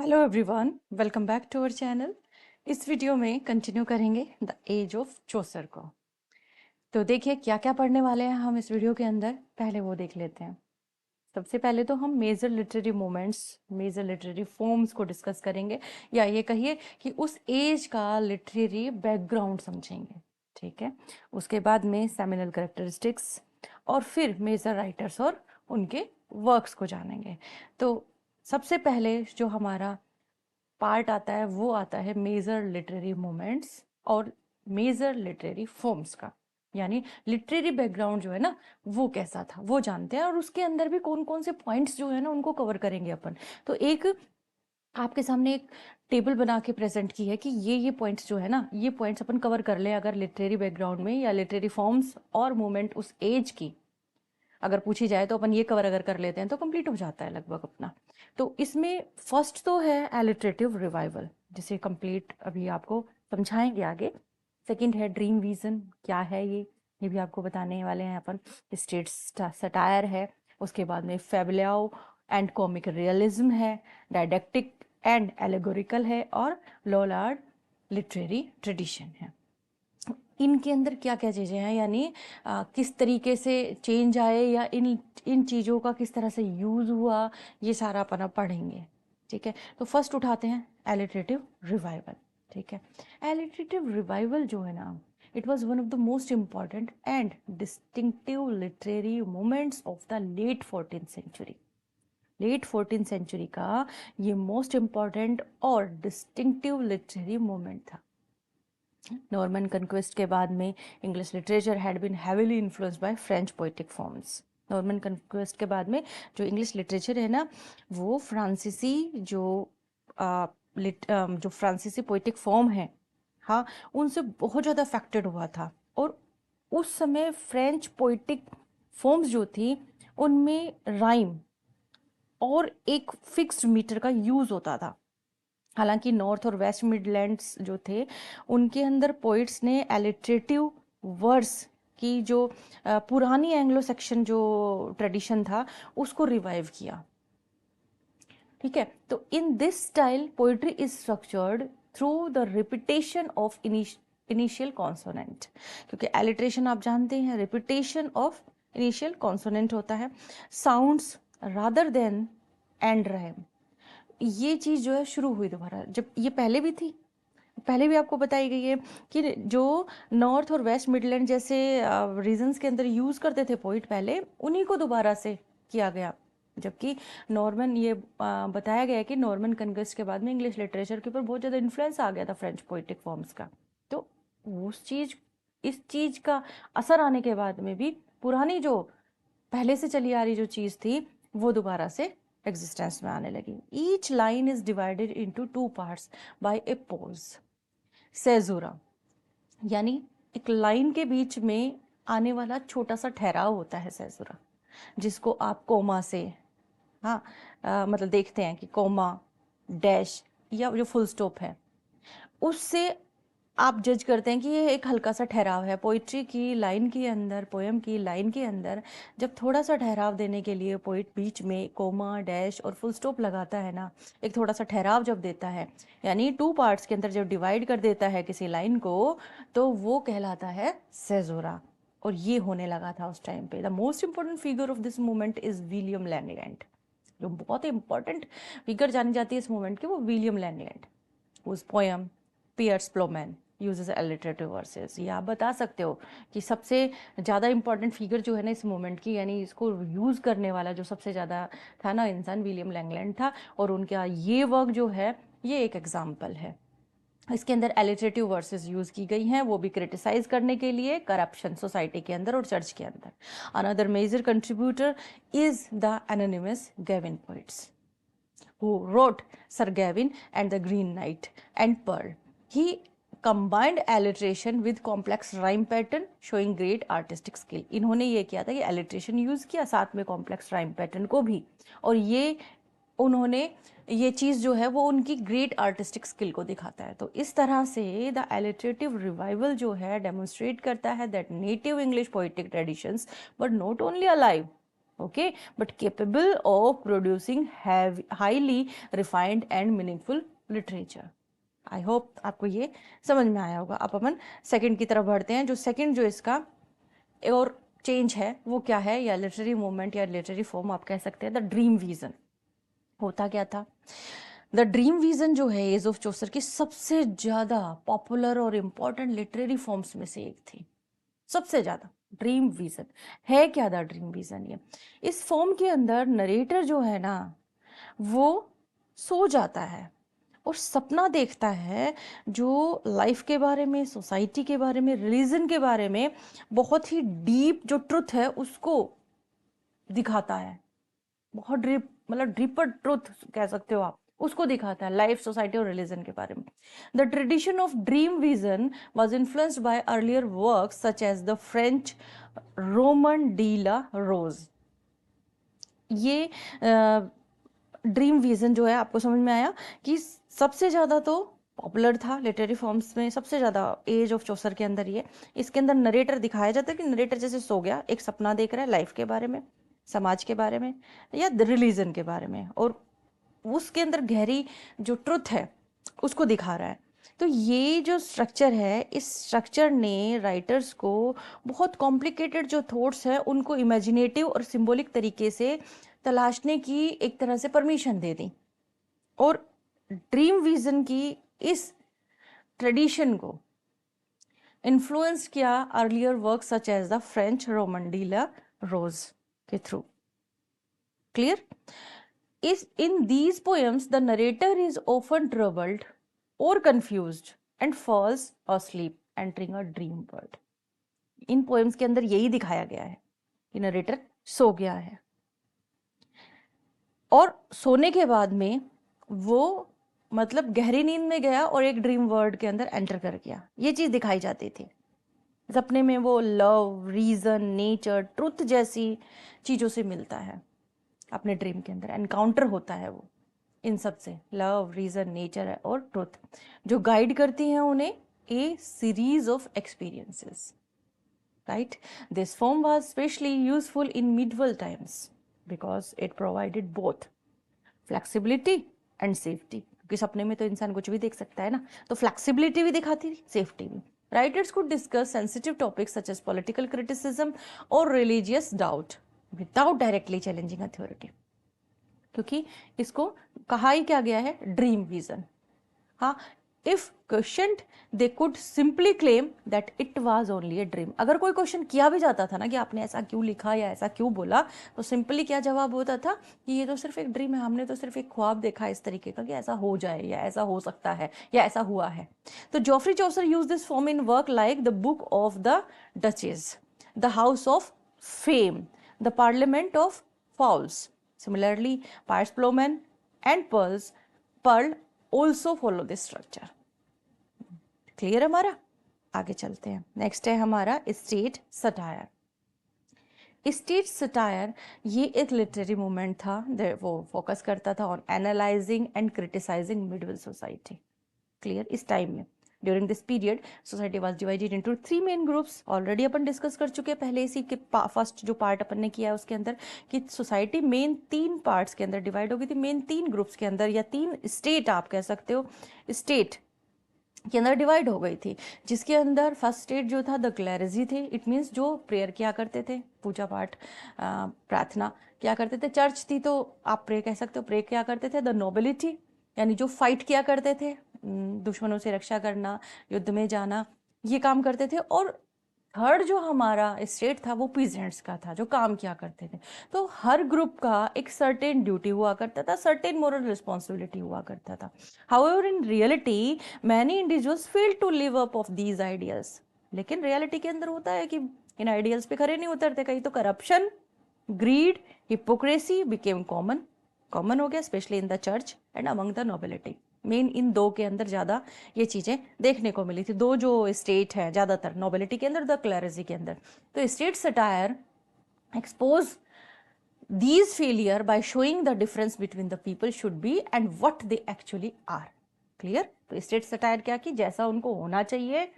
Hello everyone, welcome back to our channel. इस video में continue करेंगे द एज ऑफ चौसर को। तो देखिए क्या क्या पढ़ने वाले हैं हम इस वीडियो के अंदर, पहले वो देख लेते हैं। सबसे पहले तो हम major literary moments, major literary forms को डिस्कस करेंगे, या ये कहिए कि उस एज का लिटरेरी बैकग्राउंड समझेंगे। ठीक है, उसके बाद में सेमिनल कैरेक्टरिस्टिक्स और फिर मेजर राइटर्स और उनके वर्क्स को जानेंगे। तो सबसे पहले जो हमारा पार्ट आता है वो आता है मेजर लिटरेरी मोमेंट्स और मेजर लिटरेरी फॉर्म्स का, यानी लिटरेरी बैकग्राउंड जो है ना वो कैसा था वो जानते हैं, और उसके अंदर भी कौन कौन से पॉइंट्स जो है ना उनको कवर करेंगे अपन। तो एक आपके सामने एक टेबल बना के प्रेजेंट की है कि ये पॉइंट्स जो है ना, ये पॉइंट्स अपन कवर कर ले अगर लिटरेरी बैकग्राउंड में, या लिटरेरी फॉर्म्स और मूवमेंट उस एज की अगर पूछी जाए तो अपन ये कवर अगर कर लेते हैं तो कंप्लीट हो जाता है लगभग अपना। तो इसमें फर्स्ट तो है एलिटरेटिव रिवाइवल, जिसे कंप्लीट अभी आपको समझाएंगे आगे। सेकंड है ड्रीम विजन, क्या है ये भी आपको बताने वाले हैं अपन। स्टेट सटायर है, उसके बाद में फेबुलाओ एंड कॉमिक रियलिज्म है, डायडेक्टिक एंड एलेगोरिकल है, और लोलार्ड लिटरेरी ट्रेडिशन है। इनके अंदर क्या क्या चीज़ें हैं, यानी किस तरीके से चेंज आए या इन इन चीज़ों का किस तरह से यूज़ हुआ, ये सारा अपन अब पढ़ेंगे। ठीक है, तो फर्स्ट उठाते हैं एलिटरेटिव रिवाइवल। ठीक है, एलिटरेटिव रिवाइवल जो है ना, it was one of the most important and distinctive literary moments of the late 14th century. Late 14th century का ये मोस्ट इम्पॉर्टेंट और डिस्टिंक्टिव लिटरेरी मोमेंट था। नॉर्मन कन्क्वेस्ट के बाद में English literature had been heavily influenced by French poetic forms. Norman conquest के बाद में जो इंग्लिश लिटरेचर है ना, वो फ्रांसीसी जो फ्रांसीसी पोइटिक फॉर्म है, हाँ, उनसे बहुत ज़्यादा अफेक्टेड हुआ था। और उस समय फ्रेंच पोइटिक फॉर्म्स जो थी उनमें राइम और एक फिक्स्ड मीटर का यूज़ होता था। हालांकि नॉर्थ और वेस्ट मिडलैंड्स जो थे उनके अंदर पोइट्स ने एलिटरेटिव वर्स की जो पुरानी एंग्लो सेक्शन जो ट्रेडिशन था उसको रिवाइव किया। ठीक है, तो in this style poetry is structured through the repetition of initial consonant, क्योंकि एलिट्रेशन आप जानते हैं रिपीटेशन ऑफ इनिशियल कॉन्सोनेंट होता है, sounds rather than and rhyme. ये चीज़ जो है शुरू हुई दोबारा, जब ये पहले भी थी, पहले भी आपको बताई गई है कि जो नॉर्थ और वेस्ट मिडलैंड जैसे रीजन्स के अंदर यूज़ करते थे पोइट पहले, उन्हीं को दोबारा से किया गया। जबकि नॉर्मन ये बताया गया है कि नॉर्मन कन्क्वेस्ट के बाद में इंग्लिश लिटरेचर के ऊपर बहुत ज़्यादा इन्फ्लुएंस आ गया था फ्रेंच पोइटिक फॉर्म्स का। तो उस चीज़ इस चीज़ का असर आने के बाद में भी पुरानी जो पहले से चली आ रही जो चीज़ थी वो दोबारा से एग्जिस्टेंस में आने लगी। Each line is divided into two parts by a pause, caesura, यानी एक लाइन के बीच में आने वाला छोटा सा ठहराव होता है सेजुरा, जिसको आप कोमा से, हाँ, मतलब देखते हैं कि कोमा, डैश या जो फुल स्टॉप है उससे आप जज करते हैं कि ये एक हल्का सा ठहराव है। पोइट्री की लाइन के अंदर, पोएम की लाइन के अंदर जब थोड़ा सा ठहराव देने के लिए पोइट बीच में कोमा, डैश और फुल स्टॉप लगाता है ना, एक थोड़ा सा ठहराव जब देता है, यानी टू पार्ट्स के अंदर जब डिवाइड कर देता है किसी लाइन को, तो वो कहलाता है सेजोरा। और ये होने लगा था उस टाइम पे। The most important figure of this movement is William Langland. जो बहुत इंपॉर्टेंट फिगर जानी जाती है इस मूवमेंट की वो विलियम लैंगलैंड। उस poem Piers Plowman uses alliterative verses, ये आप बता सकते हो कि सबसे ज़्यादा इंपॉर्टेंट फिगर जो है ना इस मूवमेंट की, यानी इसको यूज़ करने वाला जो सबसे ज़्यादा था ना इंसान, विलियम लैंगलैंड था। और उनका ये वर्क जो है ये एक एग्जाम्पल है। इसके अंदर एलिटरेटिव वर्सेस यूज़ की गई हैं, वो भी क्रिटिसाइज करने के लिए करप्शन सोसाइटी के अंदर और चर्च के अंदर। Another major contributor is the anonymous Gawain poets who wrote Sir Gawain and the Green Knight and Pearl. He combined alliteration with complex rhyme pattern showing great artistic skill. इन्होंने ये किया था कि alliteration यूज़ किया साथ में complex rhyme pattern को भी, और ये उन्होंने ये चीज़ जो है वो उनकी ग्रेट आर्टिस्टिक स्किल को दिखाता है। तो इस तरह से द एलिटरेटिव रिवाइवल जो है डेमोन्स्ट्रेट करता है that native English poetic traditions were not only alive okay, but capable of producing highly refined and meaningful literature. I hope आपको ये समझ में आया होगा। अब अपन सेकंड की तरफ बढ़ते हैं। जो सेकंड जो इसका और चेंज है वो क्या है, या लिटरेरी मूवमेंट या लिटरेरी फॉर्म आप कह सकते हैं, द ड्रीम विजन। होता क्या था, द ड्रीम विजन जो है एज ऑफ चौसर की सबसे ज़्यादा पॉपुलर और इम्पॉर्टेंट लिटरेरी फॉर्म्स में से एक थी। सबसे ज़्यादा ड्रीम विजन है क्या, द ड्रीम विजन ये इस फॉर्म के अंदर नरेटर जो है ना वो सो जाता है और सपना देखता है जो लाइफ के बारे में, सोसाइटी के बारे में, रिलीजन के बारे में बहुत ही डीप जो ट्रुथ है उसको दिखाता है। बहुत डीप, मतलब डीपर ट्रुथ कह सकते हो आप, उसको दिखाता है लाइफ, सोसाइटी और रिलीजन के बारे में। The tradition of dream vision was influenced by earlier work such as the French Roman de la Rose. ये ड्रीम विजन जो है आपको समझ में आया कि सबसे ज़्यादा तो पॉपुलर था लिटरेरी फॉर्म्स में, सबसे ज़्यादा एज ऑफ चौसर के अंदर ये। इसके अंदर नरेटर दिखाया जाता है कि नरेटर जैसे सो गया, एक सपना देख रहा है लाइफ के बारे में, समाज के बारे में या रिलीजन के बारे में, और उसके अंदर गहरी जो ट्रुथ है उसको दिखा रहा है। तो ये जो स्ट्रक्चर है, इस स्ट्रक्चर ने राइटर्स को बहुत कॉम्प्लिकेटेड जो थॉट्स हैं उनको इमेजिनेटिव और सिंबॉलिक तरीके से तलाशने की एक तरह से परमिशन दे दी, और ड्रीम विजन की इस ट्रेडिशन को इन्फ्लुएंस किया earlier work such as the French Roman de la Rose के थ्रू। क्लियर? इस in these poems the narrator is often troubled और confused and falls asleep entering a dream world. इन poems के अंदर यही दिखाया गया है कि नरेटर सो गया है और सोने के बाद में वो मतलब गहरी नींद में गया और एक ड्रीम वर्ल्ड के अंदर एंटर कर गया। ये चीज दिखाई जाती थी। सपने में वो लव, रीजन, नेचर, ट्रुथ जैसी चीजों से मिलता है, अपने ड्रीम के अंदर एनकाउंटर होता है वो इन सब से, लव, रीजन, नेचर और ट्रुथ, जो गाइड करती हैं उन्हें a series of experiences. Right? This form was specially useful in medieval times because it provided both flexibility and safety, क्योंकि सपने में तो इंसान कुछ भी देख सकता है ना, तो फ्लेक्सिबिलिटी भी दिखाती थी, सेफ्टी भी। Writers could discuss sensitive topics such as political criticism और religious doubt without directly challenging authority, क्योंकि इसको कहा ही क्या गया है, ड्रीम विजन। हाँ, if questioned they could simply claim that it was only a dream. अगर कोई क्वेश्चन किया भी जाता था ना कि आपने ऐसा क्यों लिखा या ऐसा क्यों बोला, तो सिंपली क्या जवाब होता था कि ये तो सिर्फ एक ड्रीम है, हमने तो सिर्फ एक ख्वाब देखा इस तरीके का कि ऐसा हो जाए या ऐसा हो सकता है या ऐसा हुआ है। तो Geoffrey Chaucer use this form in work like the book of the duchess, the house of fame, the parliament of fowls. Similarly, Piers Plowman and Pearl also follow this structure. Clear हमारा? आगे चलते हैं। Next है हमारा state satire. State satire ये एक literary movement था, वो फोकस करता था on analysing and criticising medieval society. Clear? इस टाइम में during this period society was divided into 3 main groups. Already अपन डिस्कस कर चुके हैं पहले इसी के फर्स्ट जो पार्ट अपन ने किया है उसके अंदर कि सोसाइटी मेन 3 पार्ट्स के अंदर डिवाइड हो गई थी, मेन 3 ग्रुप्स के अंदर, या 3 स्टेट आप कह सकते हो, स्टेट के अंदर डिवाइड हो गई थी। जिसके अंदर फर्स्ट स्टेट जो था द क्लैरिजी थे, इट मीन्स जो प्रेयर किया करते थे, पूजा पाठ प्रार्थना किया करते थे। चर्च थी तो आप प्रे कह सकते हो, प्रे किया करते थे। द नोबिलिटी यानी जो फाइट किया करते थे, दुश्मनों से रक्षा करना, युद्ध में जाना, ये काम करते थे। और थर्ड जो हमारा स्टेट था वो पीजेंट्स का था, जो काम किया करते थे। तो हर ग्रुप का एक सर्टेन ड्यूटी हुआ करता था, सर्टेन मोरल रिस्पॉन्सिबिलिटी हुआ करता था। However in reality many individuals fail to live up of these ideals. लेकिन रियलिटी के अंदर होता है कि इन आइडियल्स पे खरे नहीं उतरते। कहीं तो corruption, greed, hypocrisy became common हो गया, specially in the church and among the nobility. Men in 2 के अंदर ज़्यादा ये चीज़ें देखने को मिली थी। 2 जो स्टेट है ज़्यादातर, नोबिलिटी के अंदर, द क्लैरिजी के अंदर। तो state satire expose these failure by showing the difference between the people should be and what they actually are. Clear? तो स्टेट सटायर क्या कि जैसा उनको होना चाहिए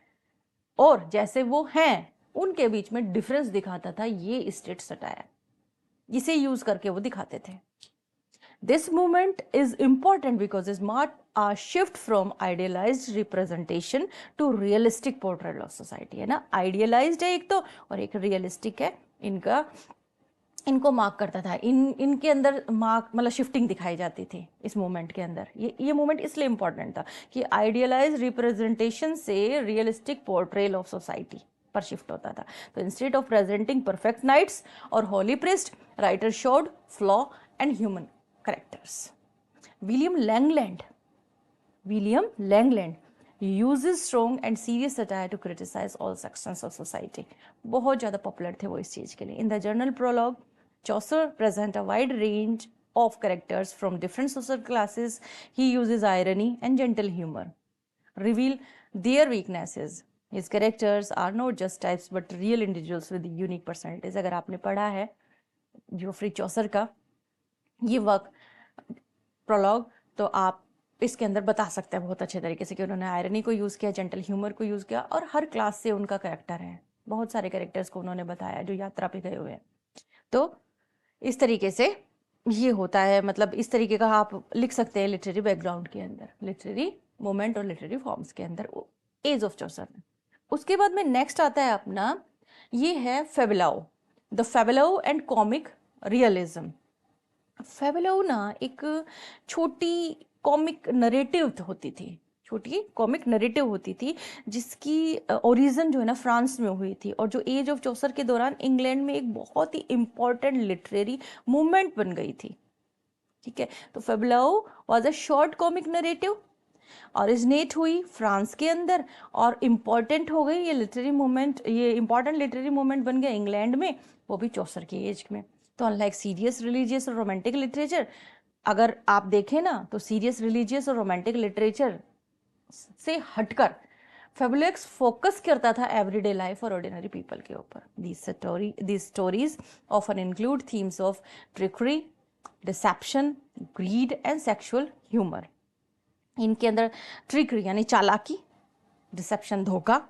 और जैसे वो हैं उनके बीच में डिफरेंस दिखाता था ये स्टेट सटायर। इसे यूज करके वो दिखाते थे। This movement is important because it marked a shift from idealized representation to realistic portrayal of society, है ना। idealized है एक तो, और एक realistic है। इनका इनको मार्क करता था, इनके अंदर मार्क मतलब शिफ्टिंग दिखाई जाती थी इस मूवमेंट के अंदर। ये मूवमेंट इसलिए इम्पॉर्टेंट था कि आइडियलाइज रिप्रेजेंटेशन से रियलिस्टिक पोर्ट्रेल ऑफ सोसाइटी पर शिफ्ट होता था। तो instead of presenting perfect knights और holy priest, writer showed flaw and human characters. William Langland uses strong and serious satire to criticize all sections of society। बहुत ज़्यादा popular थे वो इस चीज़ के लिए। In the journal prologue, Chaucer presents a wide range of characters from different social classes. He uses irony and gentle humor, reveal their weaknesses. His characters are not just types but real individuals with unique personalities। अगर आपने पढ़ा है Geoffrey चौसर का ये work prologue, तो आप इसके अंदर बता सकते हैं बहुत अच्छे तरीके से कि उन्होंने आयरनी को यूज़ किया, जेंटल ह्यूमर को यूज़ किया, और हर क्लास से उनका कैरेक्टर है। बहुत सारे कैरेक्टर्स को उन्होंने बताया जो यात्रा पे गए हुए हैं। तो इस तरीके से ये होता है, मतलब इस तरीके का आप लिख सकते हैं लिटरेरी बैकग्राउंड के अंदर, लिटरेरी मोमेंट और लिटरेरी फॉर्म्स के अंदर एज ऑफ चौसर में। उसके बाद में नेक्स्ट आता है अपना, ये है फेबुलाओ, द फेबुलाओ एंड कॉमिक रियलिज्म। फेबुलाओ ना एक छोटी कॉमिक नरेटिव होती थी, छोटी कॉमिक नरेटिव होती थी जिसकी ओरिजिन जो है ना फ्रांस में हुई थी, और जो एज ऑफ चौसर के दौरान इंग्लैंड में एक बहुत ही इंपॉर्टेंट लिटरेरी मूवमेंट बन गई थी। ठीक है, तो fabliau was a short comic narrative, originate हुई फ्रांस के अंदर और इम्पॉर्टेंट हो गई ये लिटरेरी मूवमेंट, ये इंपॉर्टेंट लिटरेरी मूवमेंट बन गया इंग्लैंड में, वो भी चौसर के एज में। तो अनलाइक सीरियस रिलीजियस और रोमांटिक लिटरेचर, अगर आप देखें ना तो सीरियस रिलीजियस और रोमांटिक लिटरेचर से हटकर फेबुलक्स फोकस करता था एवरीडे लाइफ और ऑर्डिनरी पीपल के ऊपर। these stories often include themes of trickery, deception, greed and sexual humor। इनके अंदर ट्रिकरी यानी चालाकी, डिसेप्शन धोखा,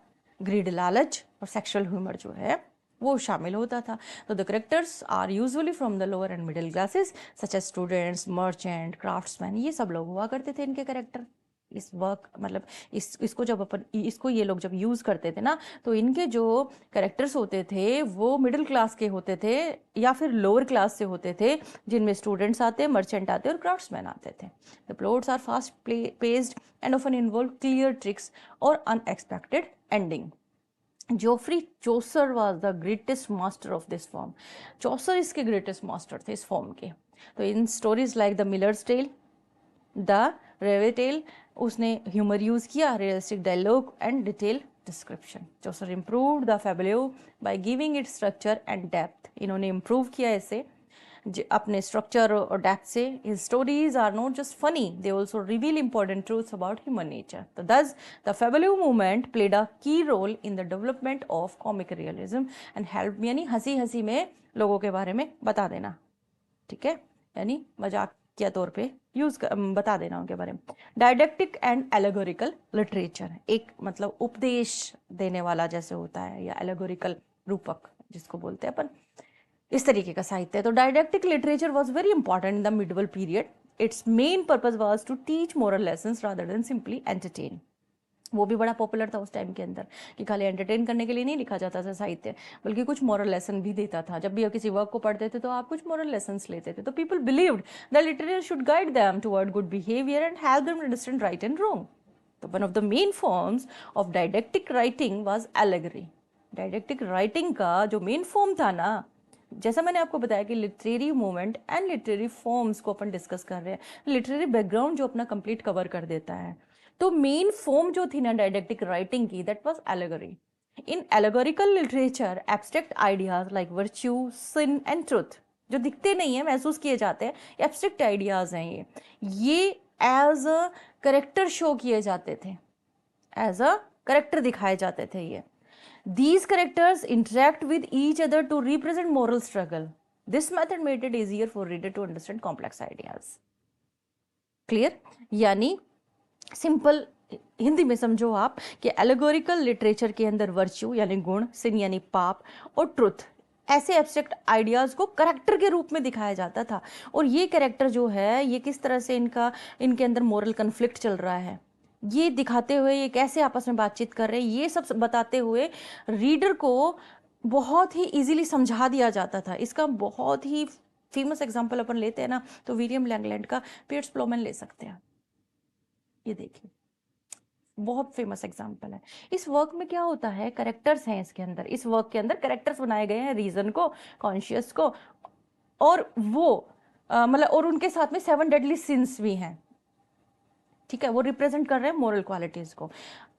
ग्रीड लालच और सेक्सुअल ह्यूमर जो है वो शामिल होता था। तो the characters are usually from the lower and middle classes such as students, merchant, craftsman, ये सब लोग हुआ करते थे इनके करेक्टर। इस वर्क मतलब इसको जब अपन इसको ये लोग जब यूज़ करते थे ना, तो इनके जो करेक्टर्स होते थे वो मिडिल क्लास के होते थे या फिर लोअर क्लास से होते थे, जिनमें स्टूडेंट्स आते, मर्चेंट आते और क्राफ्ट्समैन आते थे। The plots are fast paced and often involve clear tricks और unexpected ending. Geoffrey Chaucer was the greatest master of this form. Chaucer इसके ग्रेटेस्ट मास्टर थे इस फॉर्म के। तो in stories like the Miller's Tale, the Reeve's Tale, उसने humour use किया, realistic dialogue and detail description. Chaucer improved the fabliau by giving it structure and depth. इन्होंने improve किया इसे अपने स्ट्रक्चर और डेप्थ से। His stories are not just funny, they also reveal important truths about human nature. तो thus the fabliau movement played a key role in the development of comic realism and help, यानी हंसी हंसी में लोगों के बारे में बता देना, ठीक है, यानी मजाक के तौर पे बता देना उनके बारे में। डायडेक्टिक एंड एलेगोरिकल लिटरेचर, एक मतलब उपदेश देने वाला जैसे होता है, या एलेगोरिकल रूपक जिसको बोलते हैं अपन, इस तरीके का साहित्य। तो didactic literature was very important in the medieval period. Its main purpose was to teach moral lessons rather than simply entertain. वो भी बड़ा पॉपुलर था उस टाइम के अंदर कि खाली एंटरटेन करने के लिए नहीं लिखा जाता था साहित्य, बल्कि कुछ मॉरल लेसन भी देता था। जब भी आप किसी वर्क को पढ़ते थे तो आप कुछ मॉरल लेसन्स लेते थे। तो people believed the literature should guide them toward good behaviour and help them understand right and wrong. तो one of the main forms of didactic writing was allegory. Didactic writing का जो main form था ना, जैसा मैंने आपको बताया कि literary movement and literary forms को अपन डिस्कस कर रहे हैं, लिटरेरी बैकग्राउंड जो अपना कंप्लीट कवर कर देता है। तो मेन फॉर्म जो थी ना डायडेक्टिक राइटिंग की, that was allegory. In allegorical literature abstract ideas like virtue, sin and truth, जो दिखते नहीं है महसूस किए जाते हैं, एब्स्ट्रैक्ट आइडियाज हैं ये एज अ करेक्टर शो किए जाते थे, एज अ करेक्टर दिखाए जाते थे ये। These characters interact with each other to represent moral struggle. This method made it easier for reader to understand complex ideas. Clear? यानी सिंपल हिंदी में समझो आप कि एलेगोरिकल लिटरेचर के अंदर वर्च्यू यानी गुण, सिन यानी पाप और ट्रुथ ऐसे एब्स्ट्रैक्ट आइडियाज़ को करेक्टर के रूप में दिखाया जाता था। और ये करेक्टर जो है, ये किस तरह से इनके अंदर मोरल कन्फ्लिक्ट चल रहा है, ये दिखाते हुए ये कैसे आपस में बातचीत कर रहे हैं, ये सब बताते हुए रीडर को बहुत ही इजीली समझा दिया जाता था। इसका बहुत ही फेमस एग्जाम्पल अपन लेते हैं ना, तो विलियम लैंगलैंड का पियर्स प्लोमन ले सकते हैं। ये देखिए, बहुत फेमस एग्जाम्पल है। इस वर्क में क्या होता है, करेक्टर्स हैं इसके अंदर, इस वर्क के अंदर करेक्टर्स बनाए गए हैं, रीजन को, कॉन्शियस को, और वो मतलब और उनके साथ में 7 डेडली सिंस भी हैं। ठीक है, वो रिप्रेजेंट कर रहे हैं मोरल क्वालिटीज को।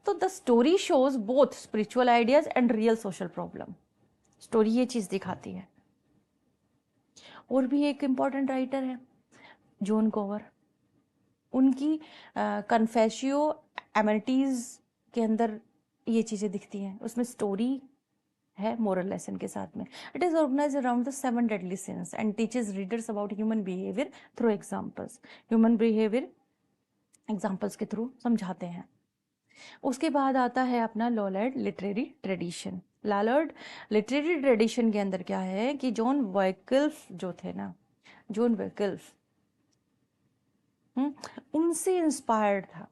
तो the story shows both spiritual ideas and real social problem. Story ये चीज दिखाती है। और भी एक इंपॉर्टेंट राइटर है जॉन कोवर, उनकी कन्फेशियो एमेनिटीज के अंदर ये चीज़ें दिखती हैं। उसमें स्टोरी है मोरल लेसन के साथ में। It is organise around the 7 deadly sins and teaches readers about human behaviour through examples. Human behaviour examples के थ्रू समझाते हैं। उसके बाद आता है अपना Lollard literary tradition. Lollard literary tradition के अंदर क्या है कि जॉन वैकल्फ जो थे ना, जॉन वैकल्फ उनसे इंस्पायर्ड था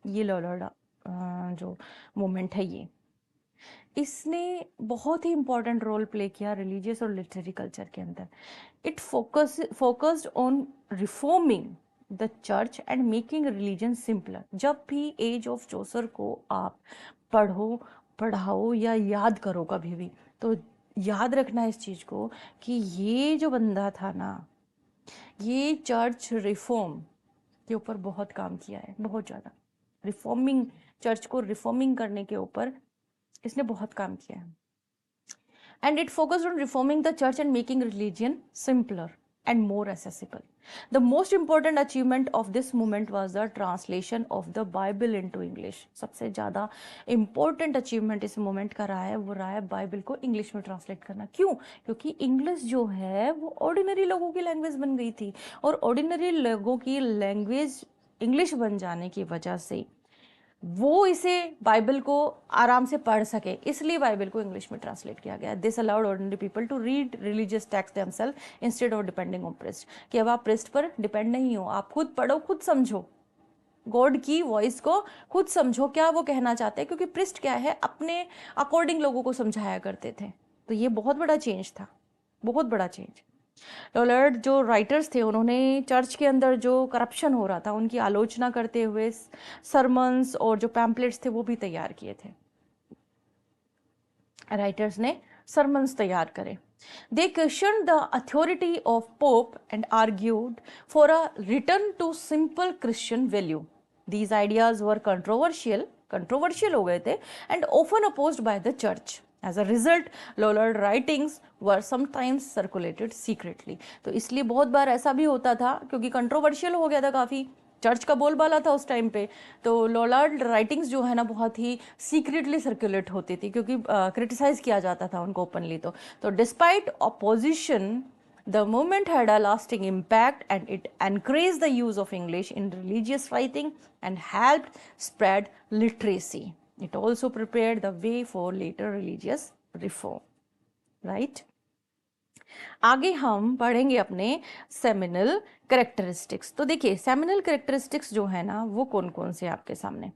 ये लॉलर्ड जो मूवमेंट है। ये इसने बहुत ही इंपॉर्टेंट रोल प्ले किया रिलीजियस और लिटरेरी कल्चर के अंदर। It focused on reforming the church and making religion simpler. जब भी एज ऑफ चौसर को आप पढ़ो, पढ़ाओ या याद करो कभी भी, तो याद रखना इस चीज़ को कि ये जो बंदा था ना, ये चर्च रिफॉर्म के ऊपर बहुत काम किया है, बहुत ज़्यादा रिफॉर्मिंग, चर्च को रिफॉर्मिंग करने के ऊपर इसने बहुत काम किया है। And it focused on reforming the church and making religion simpler and more accessible. The most important achievement of this movement was the translation of the Bible into English. सबसे ज़्यादा important achievement इस movement का रहा है, वो रहा है Bible को इंग्लिश में ट्रांसलेट करना। क्यों? क्योंकि इंग्लिश जो है वो ऑर्डिनरी लोगों की लैंग्वेज बन गई थी, और ऑर्डिनरी लोगों की लैंग्वेज इंग्लिश बन जाने की वजह से वो इसे बाइबल को आराम से पढ़ सके, इसलिए बाइबल को इंग्लिश में ट्रांसलेट किया गया। This allowed ordinary people to read religious text themselves instead of depending on priest. कि अब आप प्रिस्ट पर डिपेंड नहीं हो, आप खुद पढ़ो, खुद समझो, गॉड की वॉइस को खुद समझो क्या वो कहना चाहते हैं, क्योंकि प्रिस्ट क्या है, अपने अकॉर्डिंग लोगों को समझाया करते थे। तो ये बहुत बड़ा चेंज था, बहुत बड़ा चेंज। लॉलर्ड जो राइटर्स थे, उन्होंने चर्च के अंदर जो करप्शन हो रहा था उनकी आलोचना करते हुए सरमन्स और जो पैम्पलेट्स थे वो भी तैयार किए थे। राइटर्स ने सरमन्स तैयार करे। They questioned the authority of Pope and argued for a return to simple Christian value. These ideas were controversial हो गए थे, and often opposed by the church. As a result, Lollard writings were sometimes circulated secretly. तो इसलिए बहुत बार ऐसा भी होता था, क्योंकि कंट्रोवर्शियल हो गया था काफ़ी, चर्च का बोलबाला था उस टाइम पे, तो लॉलर्ड राइटिंग्स जो है ना बहुत ही सीक्रेटली सर्कुलेट होती थी, क्योंकि क्रिटिसाइज किया जाता था उनको ओपनली। तो despite opposition, the movement had a lasting impact and it encouraged the use of English in religious writing and helped spread literacy. It also prepared the way for later religious reform. Right? आगे हम पढ़ेंगे अपने seminal characteristics. तो देखिए, seminal characteristics जो है ना वो कौन कौन से आपके सामने।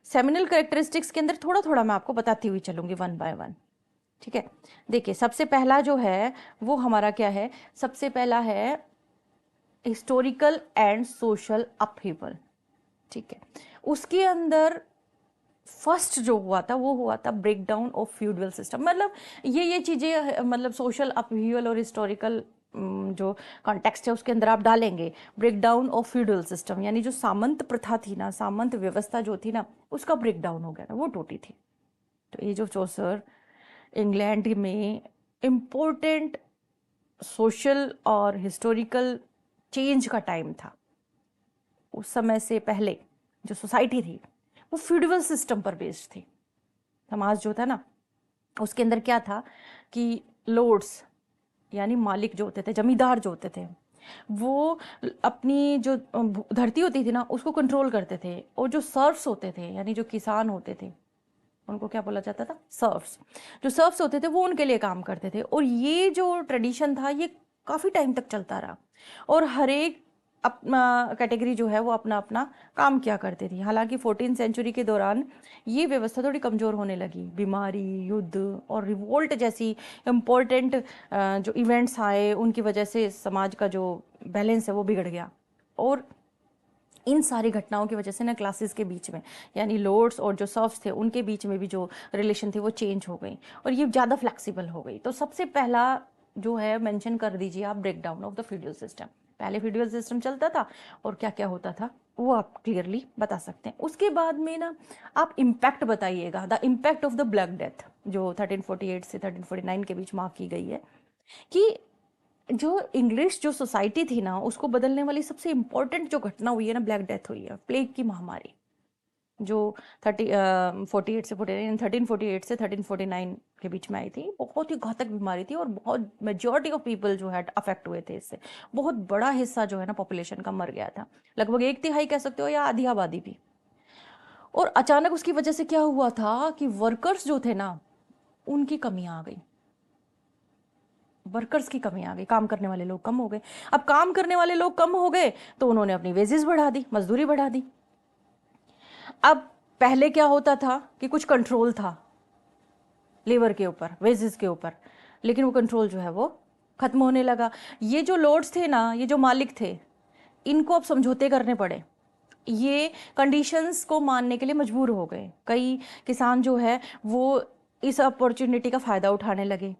सेमिनल करेक्टरिस्टिक्स के अंदर थोड़ा थोड़ा मैं आपको बताती हुई चलूंगी वन बाय वन। ठीक है, देखिए सबसे पहला जो है वो हमारा क्या है, सबसे पहला है हिस्टोरिकल एंड सोशल अपहीवल। ठीक है, उसके अंदर फर्स्ट जो हुआ था वो हुआ था break down of feudal system. मतलब ये चीज़ें, मतलब सोशल अपहीवल और हिस्टोरिकल जो कॉन्टेक्स्ट है उसके अंदर आप डालेंगे break down of feudal system, यानी जो सामंत प्रथा थी ना, सामंत व्यवस्था जो थी ना, उसका ब्रेक डाउन हो गया था, वो टूटी थी। तो एज ऑफ चौसर इंग्लैंड में इम्पोर्टेंट सोशल और हिस्टोरिकल चेंज का टाइम था। उस समय से पहले जो सोसाइटी थी वो फ्यूडल सिस्टम पर बेस्ड थी। समाज जो था ना उसके अंदर क्या था कि लॉर्ड्स यानी मालिक जो होते थे, जमींदार जो होते थे, वो अपनी जो धरती होती थी ना उसको कंट्रोल करते थे, और जो सर्फ्स होते थे यानी जो किसान होते थे उनको क्या बोला जाता था? सर्फ्स। जो सर्फ्स होते थे वो उनके लिए काम करते थे, और ये जो ट्रेडिशन था ये काफ़ी टाइम तक चलता रहा, और हर एक अपना कैटेगरी जो है वो अपना अपना काम किया करती थी। हालांकि 14th सेंचुरी के दौरान ये व्यवस्था थोड़ी कमज़ोर होने लगी। बीमारी, युद्ध और रिवोल्ट जैसी इम्पोर्टेंट जो इवेंट्स आए, उनकी वजह से समाज का जो बैलेंस है वो बिगड़ गया। और इन सारी घटनाओं की वजह से ना क्लासेस के बीच में, यानी लॉर्ड्स और जो सर्फ्स थे उनके बीच में भी जो रिलेशन थी वो चेंज हो गई, और ये ज़्यादा फ्लेक्सिबल हो गई। तो सबसे पहला जो है मेंशन कर दीजिए आप, break down of the feudal system. पहले फ्यूडल सिस्टम चलता था और क्या क्या होता था वो आप क्लियरली बता सकते हैं। उसके बाद में ना आप इम्पैक्ट बताइएगा, the impact of the black death, जो 1348 से 1349 के बीच मार्क की गई है, कि जो इंग्लिश जो सोसाइटी थी ना उसको बदलने वाली सबसे इम्पोर्टेंट जो घटना हुई है ना, ब्लैक डेथ हुई है, प्लेग की महामारी, जो 48 से 49, 1348 से 1349 के बीच में आई थी। बहुत ही घातक बीमारी थी और बहुत मेजॉरिटी ऑफ पीपल जो है अफेक्ट हुए थे इससे। बहुत बड़ा हिस्सा जो है ना पॉपुलेशन का मर गया था, लगभग 1/3 कह सकते हो, या आधी आबादी भी। और अचानक उसकी वजह से क्या हुआ था कि वर्कर्स जो थे ना उनकी कमी आ गई, वर्कर्स की कमी आ गई, काम करने वाले लोग कम हो गए। अब काम करने वाले लोग कम हो गए तो उन्होंने अपनी वेजेस बढ़ा दी, मजदूरी बढ़ा दी। अब पहले क्या होता था कि कुछ कंट्रोल था लेबर के ऊपर, वेजेस के ऊपर, लेकिन वो कंट्रोल जो है वो खत्म होने लगा। ये जो लॉर्ड्स थे ना, ये जो मालिक थे, इनको अब समझौते करने पड़े, ये कंडीशंस को मानने के लिए मजबूर हो गए। कई किसान जो है वो इस अपॉर्चुनिटी का फ़ायदा उठाने लगे।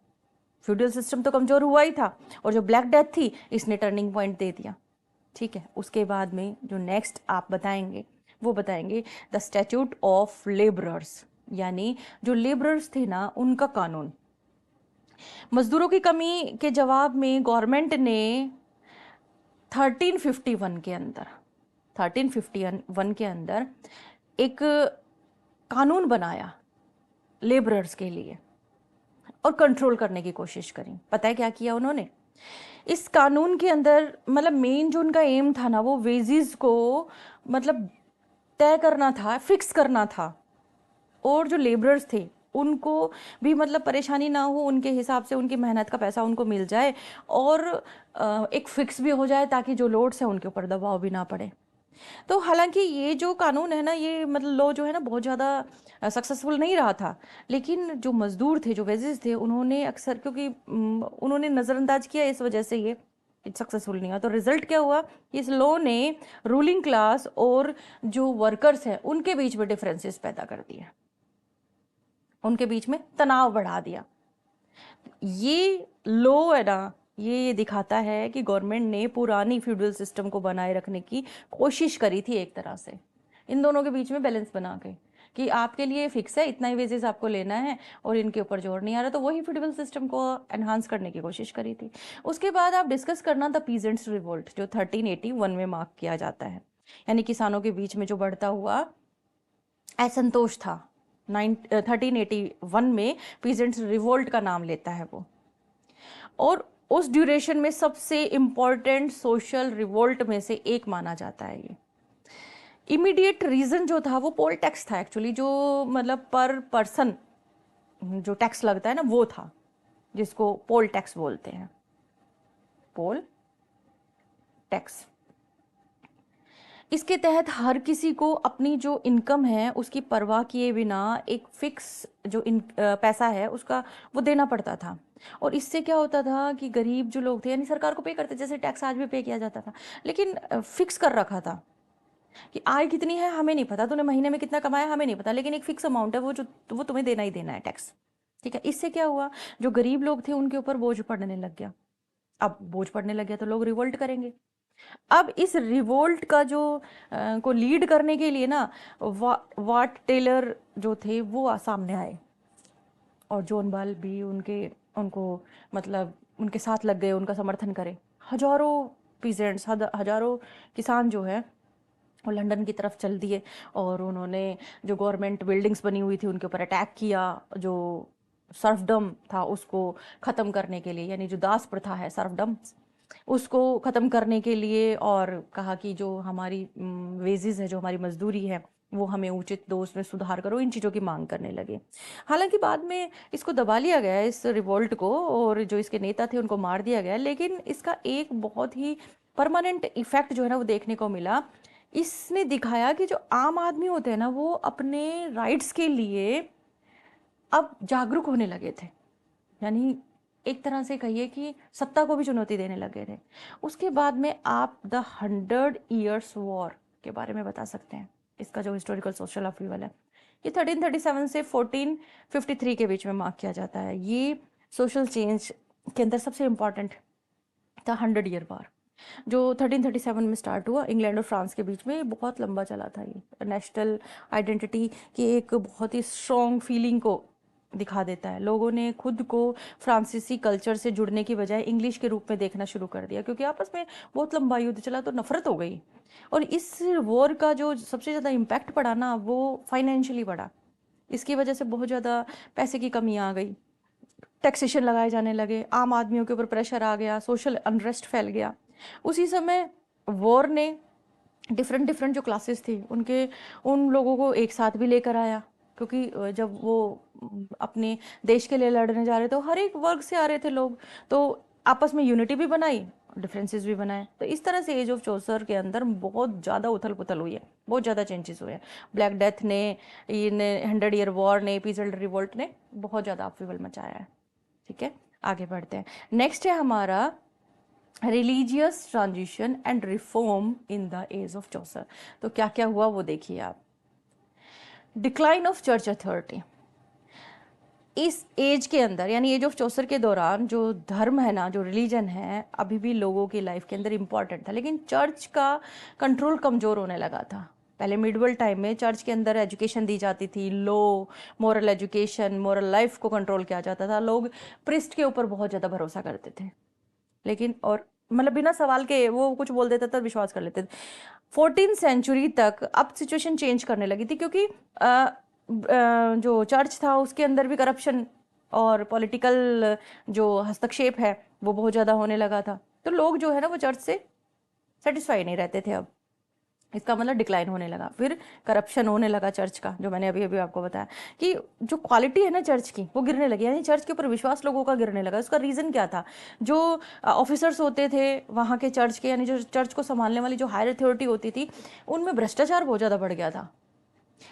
फ्यूडल सिस्टम तो कमज़ोर हुआ ही था, और जो ब्लैक डेथ थी इसने टर्निंग पॉइंट दे दिया। ठीक है, उसके बाद में जो नेक्स्ट आप बताएंगे वो बताएंगे द स्टैट्यूट ऑफ लेबरर्स, यानी जो लेबरर्स थे ना उनका कानून। मजदूरों की कमी के जवाब में गवर्नमेंट ने 1351 के अंदर 1351 के अंदर एक कानून बनाया लेबरर्स के लिए, और कंट्रोल करने की कोशिश करी। पता है क्या किया उन्होंने? इस कानून के अंदर मतलब मेन जो उनका एम था ना वो वेजेस को मतलब तय करना था, फिक्स करना था, और जो लेबरर्स थे उनको भी मतलब परेशानी ना हो, उनके हिसाब से उनकी मेहनत का पैसा उनको मिल जाए, और एक फिक्स भी हो जाए ताकि जो लोड्स हैं उनके ऊपर दबाव भी ना पड़े। तो हालांकि ये जो कानून है ना, ये मतलब लॉ जो है ना बहुत ज़्यादा सक्सेसफुल नहीं रहा था, लेकिन जो मजदूर थे, जो वेजेस थे, उन्होंने अक्सर, क्योंकि उन्होंने नज़रअंदाज किया, इस वजह से ये सक्सेसफुल नहीं हुआ। तो रिजल्ट क्या हुआ? इस लॉ ने रूलिंग क्लास और जो वर्कर्स हैं उनके बीच में डिफरेंसेस पैदा कर दिए, उनके बीच में तनाव बढ़ा दिया। ये लॉ है ना, ये दिखाता है कि गवर्नमेंट ने पुरानी फ्यूडल सिस्टम को बनाए रखने की कोशिश करी थी, एक तरह से इन दोनों के बीच में बैलेंस बना के, कि आपके लिए फिक्स है, इतना ही वेजेस आपको लेना है और इनके ऊपर जोर नहीं आ रहा। तो वही फ्यूडल सिस्टम को एनहांस करने की कोशिश करी थी। उसके बाद आप डिस्कस करना द पीजेंट्स रिवोल्ट, जो 1381 में मार्क किया जाता है, यानी किसानों के बीच में जो बढ़ता हुआ असंतोष था। 1381 में पीजेंट्स रिवोल्ट का नाम लेता है वो, और उस ड्यूरेशन में सबसे इम्पोर्टेंट सोशल रिवोल्ट में से एक माना जाता है ये। इमीडिएट रीजन जो था वो पोल टैक्स था एक्चुअली, जो मतलब पर पर्सन जो टैक्स लगता है ना वो था, जिसको पोल टैक्स बोलते हैं, पोल टैक्स। इसके तहत हर किसी को अपनी जो इनकम है उसकी परवाह किए बिना एक फिक्स जो पैसा है उसका वो देना पड़ता था। और इससे क्या होता था कि गरीब जो लोग थे, यानी सरकार को पे करते, जैसे टैक्स आज भी पे किया जाता था, लेकिन फिक्स कर रखा था कि आय कितनी है हमें नहीं पता, तूने महीने में कितना कमाया हमें नहीं पता, लेकिन एक फिक्स अमाउंट है वो, जो वो तुम्हें देना ही देना है टैक्स। ठीक है, इससे क्या हुआ, जो गरीब लोग थे उनके ऊपर बोझ पड़ने लग गया। अब बोझ पड़ने लग गया तो लोग रिवोल्ट करेंगे। अब इस रिवोल्ट का जो को लीड करने के लिए ना वाट टेलर जो थे वो सामने आए, और जॉन बाल भी उनको मतलब उनके साथ लग गए, उनका समर्थन करे। हजारों पीजेंट्स, हजारों किसान जो है वो लंदन की तरफ चल दिए, और उन्होंने जो गवर्नमेंट बिल्डिंग्स बनी हुई थी उनके ऊपर अटैक किया। जो सर्फडम था उसको ख़त्म करने के लिए, यानी जो दास प्रथा है, सर्फडम, उसको ख़त्म करने के लिए, और कहा कि जो हमारी वेजेस है, जो हमारी मजदूरी है वो हमें उचित दो, उसमें सुधार करो, इन चीज़ों की मांग करने लगे। हालांकि बाद में इसको दबा लिया गया इस रिवोल्ट को, और जो इसके नेता थे उनको मार दिया गया, लेकिन इसका एक बहुत ही परमानेंट इफेक्ट जो है ना वो देखने को मिला। इसने दिखाया कि जो आम आदमी होते हैं ना वो अपने राइट्स के लिए अब जागरूक होने लगे थे, यानी एक तरह से कहिए कि सत्ता को भी चुनौती देने लगे थे। उसके बाद में आप द 100 Years वॉर के बारे में बता सकते हैं। इसका जो हिस्टोरिकल सोशल अपीवल है ये 1337 से 1453 के बीच में मार्क किया जाता है। ये सोशल चेंज के अंदर सबसे इम्पॉर्टेंट द 100 Year वॉर, जो 1337 में स्टार्ट हुआ इंग्लैंड और फ्रांस के बीच में। बहुत लंबा चला था ये। नेशनल आइडेंटिटी की एक बहुत ही स्ट्रॉन्ग फीलिंग को दिखा देता है। लोगों ने खुद को फ्रांसीसी कल्चर से जुड़ने की बजाय इंग्लिश के रूप में देखना शुरू कर दिया, क्योंकि आपस में बहुत लंबा युद्ध चला तो नफरत हो गई। और इस वॉर का जो सबसे ज़्यादा इम्पैक्ट पड़ा ना वो फाइनेंशियली पड़ा। इसकी वजह से बहुत ज़्यादा पैसे की कमी आ गई, टैक्सेशन लगाए जाने लगे, आम आदमियों के ऊपर प्रेशर आ गया, सोशल अनरेस्ट फैल गया। उसी समय वॉर ने डिफरेंट डिफरेंट जो क्लासेस थी उन लोगों को एक साथ भी लेकर आया, क्योंकि जब वो अपने देश के लिए लड़ने जा रहे थे तो हर एक वर्ग से आ रहे थे लोग, तो आपस में यूनिटी भी बनाई, डिफरेंसेस भी बनाए। तो इस तरह से एज ऑफ चौसर के अंदर बहुत ज़्यादा उथल पुथल हुई है, बहुत ज़्यादा चेंजेस हुए हैं। ब्लैक डेथ ने, इन 100 Year वॉर ने, पीसल रिवोल्ट ने बहुत ज़्यादा अपीवल मचाया है। ठीक है, आगे बढ़ते हैं। नेक्स्ट है हमारा religious transition and reform in the age of Chaucer. तो क्या क्या हुआ वो देखिए आप। Decline of church authority. इस एज के अंदर यानी एज ऑफ चौसर के दौरान जो धर्म है ना, जो रिलीजन है, अभी भी लोगों की लाइफ के अंदर इंपॉर्टेंट था, लेकिन चर्च का कंट्रोल कमज़ोर होने लगा था। पहले मिडवल टाइम में चर्च के अंदर एजुकेशन दी जाती थी, लो मॉरल एजुकेशन, मॉरल लाइफ को कंट्रोल किया जाता था। लोग प्रिस्ट के ऊपर बहुत ज़्यादा भरोसा करते थे, लेकिन और मतलब बिना सवाल के वो कुछ बोल देता था, विश्वास कर लेते थे। 14th सेंचुरी तक अब सिचुएशन चेंज करने लगी थी, क्योंकि जो चर्च था उसके अंदर भी करप्शन और पॉलिटिकल जो हस्तक्षेप है वो बहुत ज़्यादा होने लगा था। तो लोग जो है ना वो चर्च से सेटिस्फाई नहीं रहते थे। अब इसका मतलब डिक्लाइन होने लगा, फिर करप्शन होने लगा चर्च का, जो मैंने अभी अभी आपको बताया कि जो क्वालिटी है ना चर्च की वो गिरने लगी, यानी चर्च के ऊपर विश्वास लोगों का गिरने लगा। उसका रीज़न क्या था? जो ऑफिसर्स होते थे वहाँ के चर्च के, यानी जो चर्च को संभालने वाली जो हायर अथॉरिटी होती थी, उनमें भ्रष्टाचार बहुत ज़्यादा बढ़ गया था।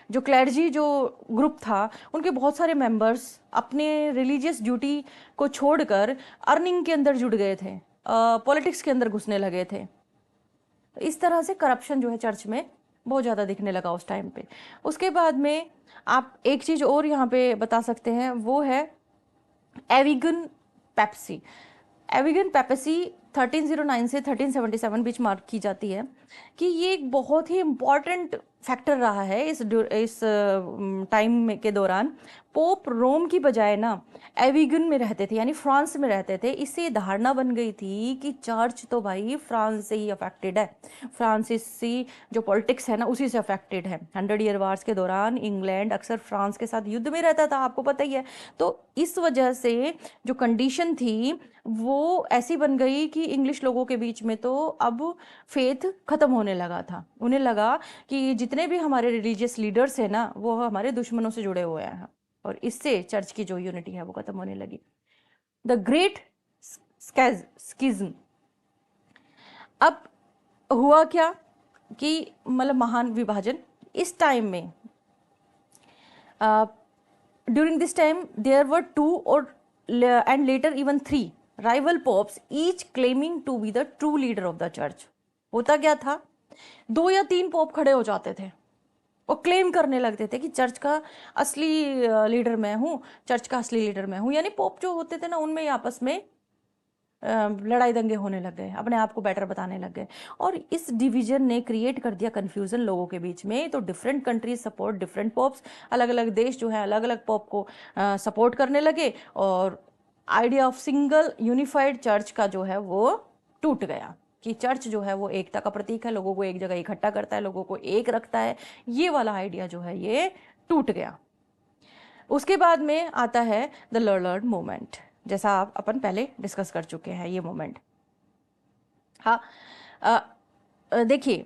जो क्लर्जी जो ग्रुप था उनके बहुत सारे मेंबर्स अपने रिलीजियस ड्यूटी को छोड़कर अर्निंग के अंदर जुड़ गए थे, पॉलिटिक्स के अंदर घुसने लगे थे। तो इस तरह से करप्शन जो है चर्च में बहुत ज़्यादा दिखने लगा उस टाइम पे। उसके बाद में आप एक चीज़ और यहाँ पे बता सकते हैं, वो है एविगन पेप्सी। एविगन पेपेसी 1309 से 1377 बीच मार्क की जाती है कि ये एक बहुत ही इम्पॉर्टेंट फैक्टर रहा है इस टाइम के दौरान। पोप रोम की बजाय ना एविगन में रहते थे, यानी फ्रांस में रहते थे। इससे धारणा बन गई थी कि चर्च तो भाई फ्रांस से ही अफेक्टेड है, फ्रांसीसी जो पॉलिटिक्स है ना उसी से अफेक्टेड है। 100 Year वार्स के दौरान इंग्लैंड अक्सर फ्रांस के साथ युद्ध में रहता था, आपको पता ही है। तो इस वजह से जो कंडीशन थी वो ऐसी बन गई कि इंग्लिश लोगों के बीच में तो अब फेथ खत्म होने लगा था। उन्हें लगा कि जितने भी हमारे रिलीजियस लीडर्स हैं ना वो हमारे दुश्मनों से जुड़े हुए हैं, और इससे चर्च की जो यूनिटी है वो खत्म होने लगी। The great schism. अब हुआ क्या कि मतलब महान विभाजन इस टाइम में, during this time there were 2 और and later even 3 rival popes, each claiming to be the true leader of the church। होता क्या था, 2 या 3 पोप खड़े हो जाते थे और क्लेम करने लगते थे कि चर्च का असली लीडर मैं हूँ, चर्च का असली लीडर मैं हूँ। यानी पोप जो होते थे ना उनमें आपस में लड़ाई दंगे होने लग गए, अपने आप को बेटर बताने लग गए, और इस डिवीजन ने क्रिएट कर दिया कन्फ्यूजन लोगों के बीच में। तो different countries support different pops, अलग अलग देश जो है अलग अलग पॉप को सपोर्ट करने लगे, और idea of single unified church का जो है वो टूट गया कि चर्च जो है वो एकता का प्रतीक है, लोगों को एक जगह इकट्ठा करता है, लोगों को एक रखता है। ये वाला आइडिया जो है ये टूट गया। उसके बाद में आता है द लर्नर्ड मूवमेंट, जैसा आप अपन पहले डिस्कस कर चुके हैं ये मोमेंट। हाँ, देखिए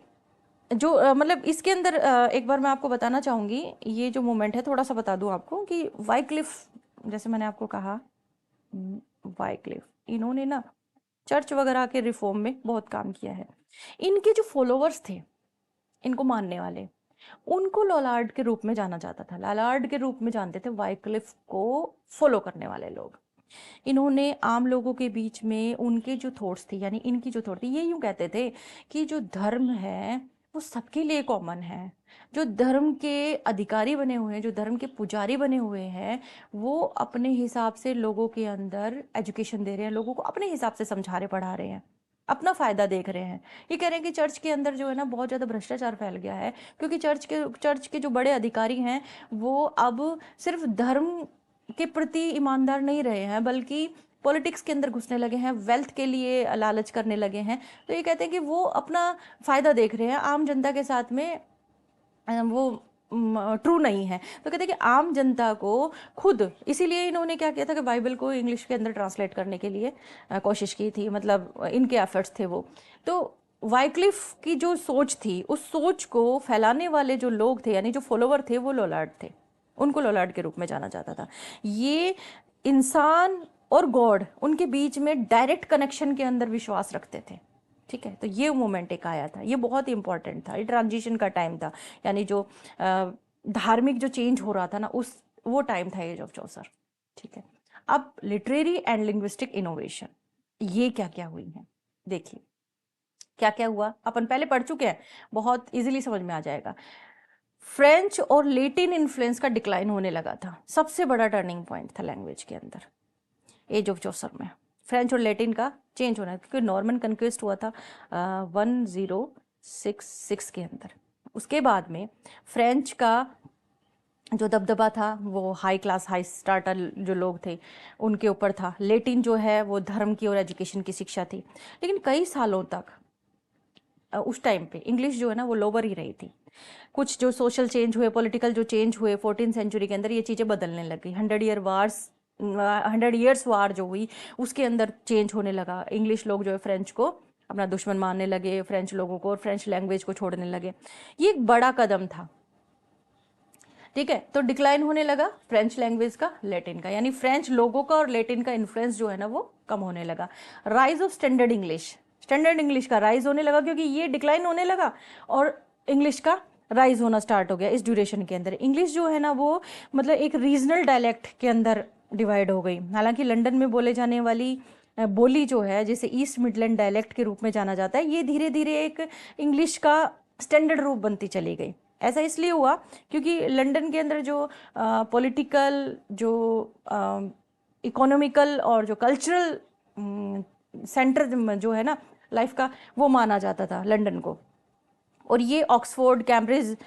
जो मतलब इसके अंदर एक बार मैं आपको बताना चाहूँगी, ये जो मोमेंट है थोड़ा सा बता दूँ आपको कि वाइक्लिफ, जैसे मैंने आपको कहा, वाइक्लिफ इन्होंने ना चर्च वगैरह के रिफॉर्म में बहुत काम किया है। इनके जो फॉलोवर्स थे, इनको मानने वाले, उनको लॉलार्ड के रूप में जाना जाता था, लॉलार्ड के रूप में जानते थे वाइक्लिफ को फॉलो करने वाले लोग। इन्होंने आम लोगों के बीच में उनके जो थॉट्स थी, यानी इनकी जो थॉट थी, ये यूं कहते थे कि जो धर्म है वो सबके लिए कॉमन है। जो धर्म के अधिकारी बने हुए हैं, जो धर्म के पुजारी बने हुए हैं, वो अपने हिसाब से लोगों के अंदर एजुकेशन दे रहे हैं, लोगों को अपने हिसाब से समझा रहे, पढ़ा रहे हैं, अपना फायदा देख रहे हैं। ये कह रहे हैं कि चर्च के अंदर जो है ना बहुत ज़्यादा भ्रष्टाचार फैल गया है, क्योंकि चर्च के जो बड़े अधिकारी हैं वो अब सिर्फ धर्म के प्रति ईमानदार नहीं रहे हैं, बल्कि पॉलिटिक्स के अंदर घुसने लगे हैं, वेल्थ के लिए लालच करने लगे हैं। तो ये कहते हैं कि वो अपना फ़ायदा देख रहे हैं, आम जनता के साथ में वो ट्रू नहीं है। तो कहते हैं कि आम जनता को खुद, इसीलिए इन्होंने क्या किया था कि बाइबल को इंग्लिश के अंदर ट्रांसलेट करने के लिए कोशिश की थी, मतलब इनके एफर्ट्स थे वो। तो वाइक्लिफ की जो सोच थी, उस सोच को फैलाने वाले जो लोग थे, यानी जो फॉलोवर थे, वो लोलार्ड थे, उनको लोलार्ड के रूप में जाना जाता था। ये इंसान और गॉड, उनके बीच में डायरेक्ट कनेक्शन के अंदर विश्वास रखते थे। ठीक है, तो ये मोमेंट एक आया था, ये बहुत ही इंपॉर्टेंट था, ये ट्रांजिशन का टाइम था, यानी जो धार्मिक जो चेंज हो रहा था ना, उस वो टाइम था एज ऑफ चौसर। ठीक है, अब लिटरेरी एंड लिंग्विस्टिक इनोवेशन, ये क्या क्या हुई है, देखिए क्या क्या हुआ, अपन पहले पढ़ चुके हैं, बहुत इजीली समझ में आ जाएगा। फ्रेंच और लेटिन इन्फ्लुएंस का डिक्लाइन होने लगा था, सबसे बड़ा टर्निंग पॉइंट था लैंग्वेज के अंदर एज ऑफ चौसर में। फ्रेंच और लेटिन का चेंज होना, क्योंकि नॉर्मन कन्क्वेस्ट हुआ था 1066 के अंदर। उसके बाद में फ्रेंच का जो दबदबा था वो हाई क्लास, हाई स्टार्टर जो लोग थे उनके ऊपर था। लेटिन जो है वो धर्म की और एजुकेशन की शिक्षा थी। लेकिन कई सालों तक उस टाइम पे इंग्लिश जो है ना वो लोअर ही रही थी। कुछ जो सोशल चेंज हुए, पॉलिटिकल जो चेंज हुए 14th सेंचुरी के अंदर, ये चीज़ें बदलने लग गई। 100 ईयर्स वार जो हुई उसके अंदर चेंज होने लगा। इंग्लिश लोग जो है फ्रेंच को अपना दुश्मन मानने लगे, फ्रेंच लोगों को और फ्रेंच लैंग्वेज को छोड़ने लगे। ये एक बड़ा कदम था। ठीक है, तो डिक्लाइन होने लगा फ्रेंच लैंग्वेज का, लेटिन का, यानी फ्रेंच लोगों का और लेटिन का इन्फ्लुएंस जो है ना वो कम होने लगा। Rise of standard English, standard English का राइज होने लगा, क्योंकि ये डिक्लाइन होने लगा और इंग्लिश का राइज होना स्टार्ट हो गया। इस ड्यूरेशन के अंदर इंग्लिश जो है ना वो मतलब एक रीजनल डायलेक्ट के अंदर डिवाइड हो गई। हालांकि लंदन में बोले जाने वाली बोली जो है, जिसे ईस्ट मिडलैंड डायलेक्ट के रूप में जाना जाता है, ये धीरे धीरे एक इंग्लिश का स्टैंडर्ड रूप बनती चली गई। ऐसा इसलिए हुआ क्योंकि लंदन के अंदर जो पॉलिटिकल, जो इकोनॉमिकल और जो कल्चरल सेंटर जो है ना लाइफ का, वो माना जाता था लंदन को। और ये ऑक्सफोर्ड, कैम्ब्रिज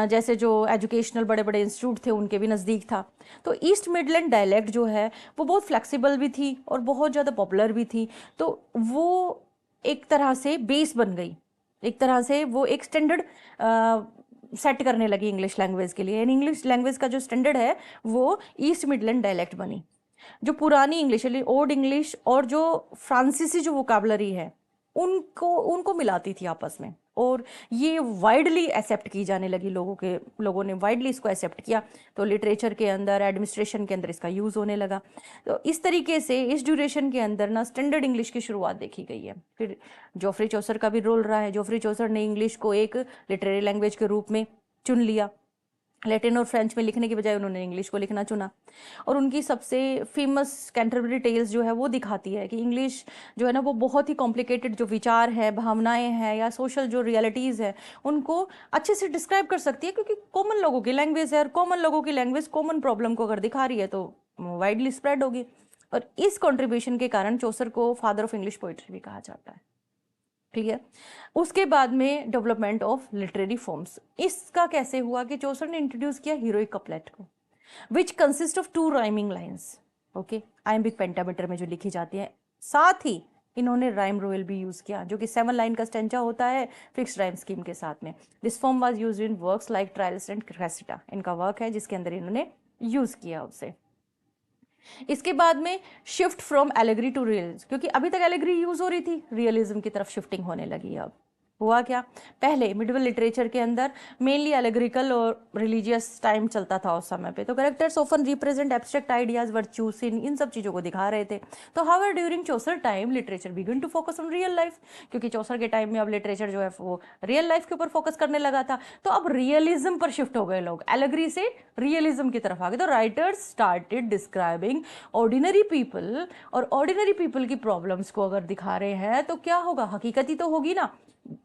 जैसे जो एजुकेशनल बड़े बड़े इंस्टीट्यूट थे उनके भी नज़दीक था। तो ईस्ट मिडलैंड डायलेक्ट जो है वो बहुत फ्लेक्सिबल भी थी और बहुत ज़्यादा पॉपुलर भी थी। तो वो एक तरह से बेस बन गई, एक तरह से वो एक स्टैंडर्ड सेट करने लगी इंग्लिश लैंग्वेज के लिए। यानी इंग्लिश लैंग्वेज का जो स्टैंडर्ड है वो ईस्ट मिडलैंड डायलेक्ट बनी। जो पुरानी इंग्लिश, यानी ओल्ड इंग्लिश और जो फ्रांसीसी जो वोकाबलरी है, उनको उनको मिलाती थी आपस में, और ये वाइडली एक्सेप्ट की जाने लगी। लोगों ने वाइडली इसको एक्सेप्ट किया। तो लिटरेचर के अंदर, एडमिनिस्ट्रेशन के अंदर इसका यूज़ होने लगा। तो इस तरीके से इस ड्यूरेशन के अंदर ना स्टैंडर्ड इंग्लिश की शुरुआत देखी गई है। फिर जोफ्री चौसर का भी रोल रहा है। जोफ्री चौसर ने इंग्लिश को एक लिटरेरी लैंग्वेज के रूप में चुन लिया। लैटिन और फ्रेंच में लिखने के बजाय उन्होंने इंग्लिश को लिखना चुना। और उनकी सबसे फेमस कैंटरबरी टेल्स जो है वो दिखाती है कि इंग्लिश जो है ना वो बहुत ही कॉम्प्लिकेटेड जो विचार है, भावनाएं हैं या सोशल जो रियलिटीज़ है, उनको अच्छे से डिस्क्राइब कर सकती है, क्योंकि कॉमन लोगों की लैंग्वेज है। और कॉमन लोगों की लैंग्वेज कॉमन प्रॉब्लम को अगर दिखा रही है तो वाइडली स्प्रेड होगी। और इस कॉन्ट्रीब्यूशन के कारण चौसर को फादर ऑफ इंग्लिश पोइट्री भी कहा जाता है। क्लियर। उसके बाद में डेवलपमेंट ऑफ लिटरेरी फॉर्म्स, इसका कैसे हुआ कि चौसर ने इंट्रोड्यूस किया हीरोइक कपलेट को, which consist of 2 rhyming lines. Okay, iambic pentameter में जो लिखी जाती है। साथ ही इन्होंने राइम रोयल भी यूज किया, जो कि 7 लाइन का स्टेंचा होता है फिक्स राइम स्कीम के साथ में। This form was used in works like Troilus and Cressida, इनका वर्क है जिसके अंदर इन्होंने यूज किया उसे। इसके बाद में shift from allegory to realism, क्योंकि अभी तक एलेगरी यूज हो रही थी, रियलिज्म की तरफ शिफ्टिंग होने लगी अब। हुआ क्या, पहले मिडिवल लिटरेचर के अंदर मेनली एलेगरिकल और रिलीजियस टाइम चलता था उस समय पे, तो characters often represent abstract ideas, virtue, sin, इन सब चीज़ों को दिखा रहे थे। तो however during Chaucer time literature began to focus on real life, क्योंकि चौसर के टाइम में अब लिटरेचर जो है वो रियल लाइफ के ऊपर फोकस करने लगा था। तो अब रियलिज्म पर शिफ्ट हो गए लोग, एलेगरी से रियलिज्म की तरफ आ गए। तो writers started describing ordinary people, और ऑर्डिनरी पीपल की प्रॉब्लम्स को अगर दिखा रहे हैं तो क्या होगा, हकीकत ही तो होगी ना।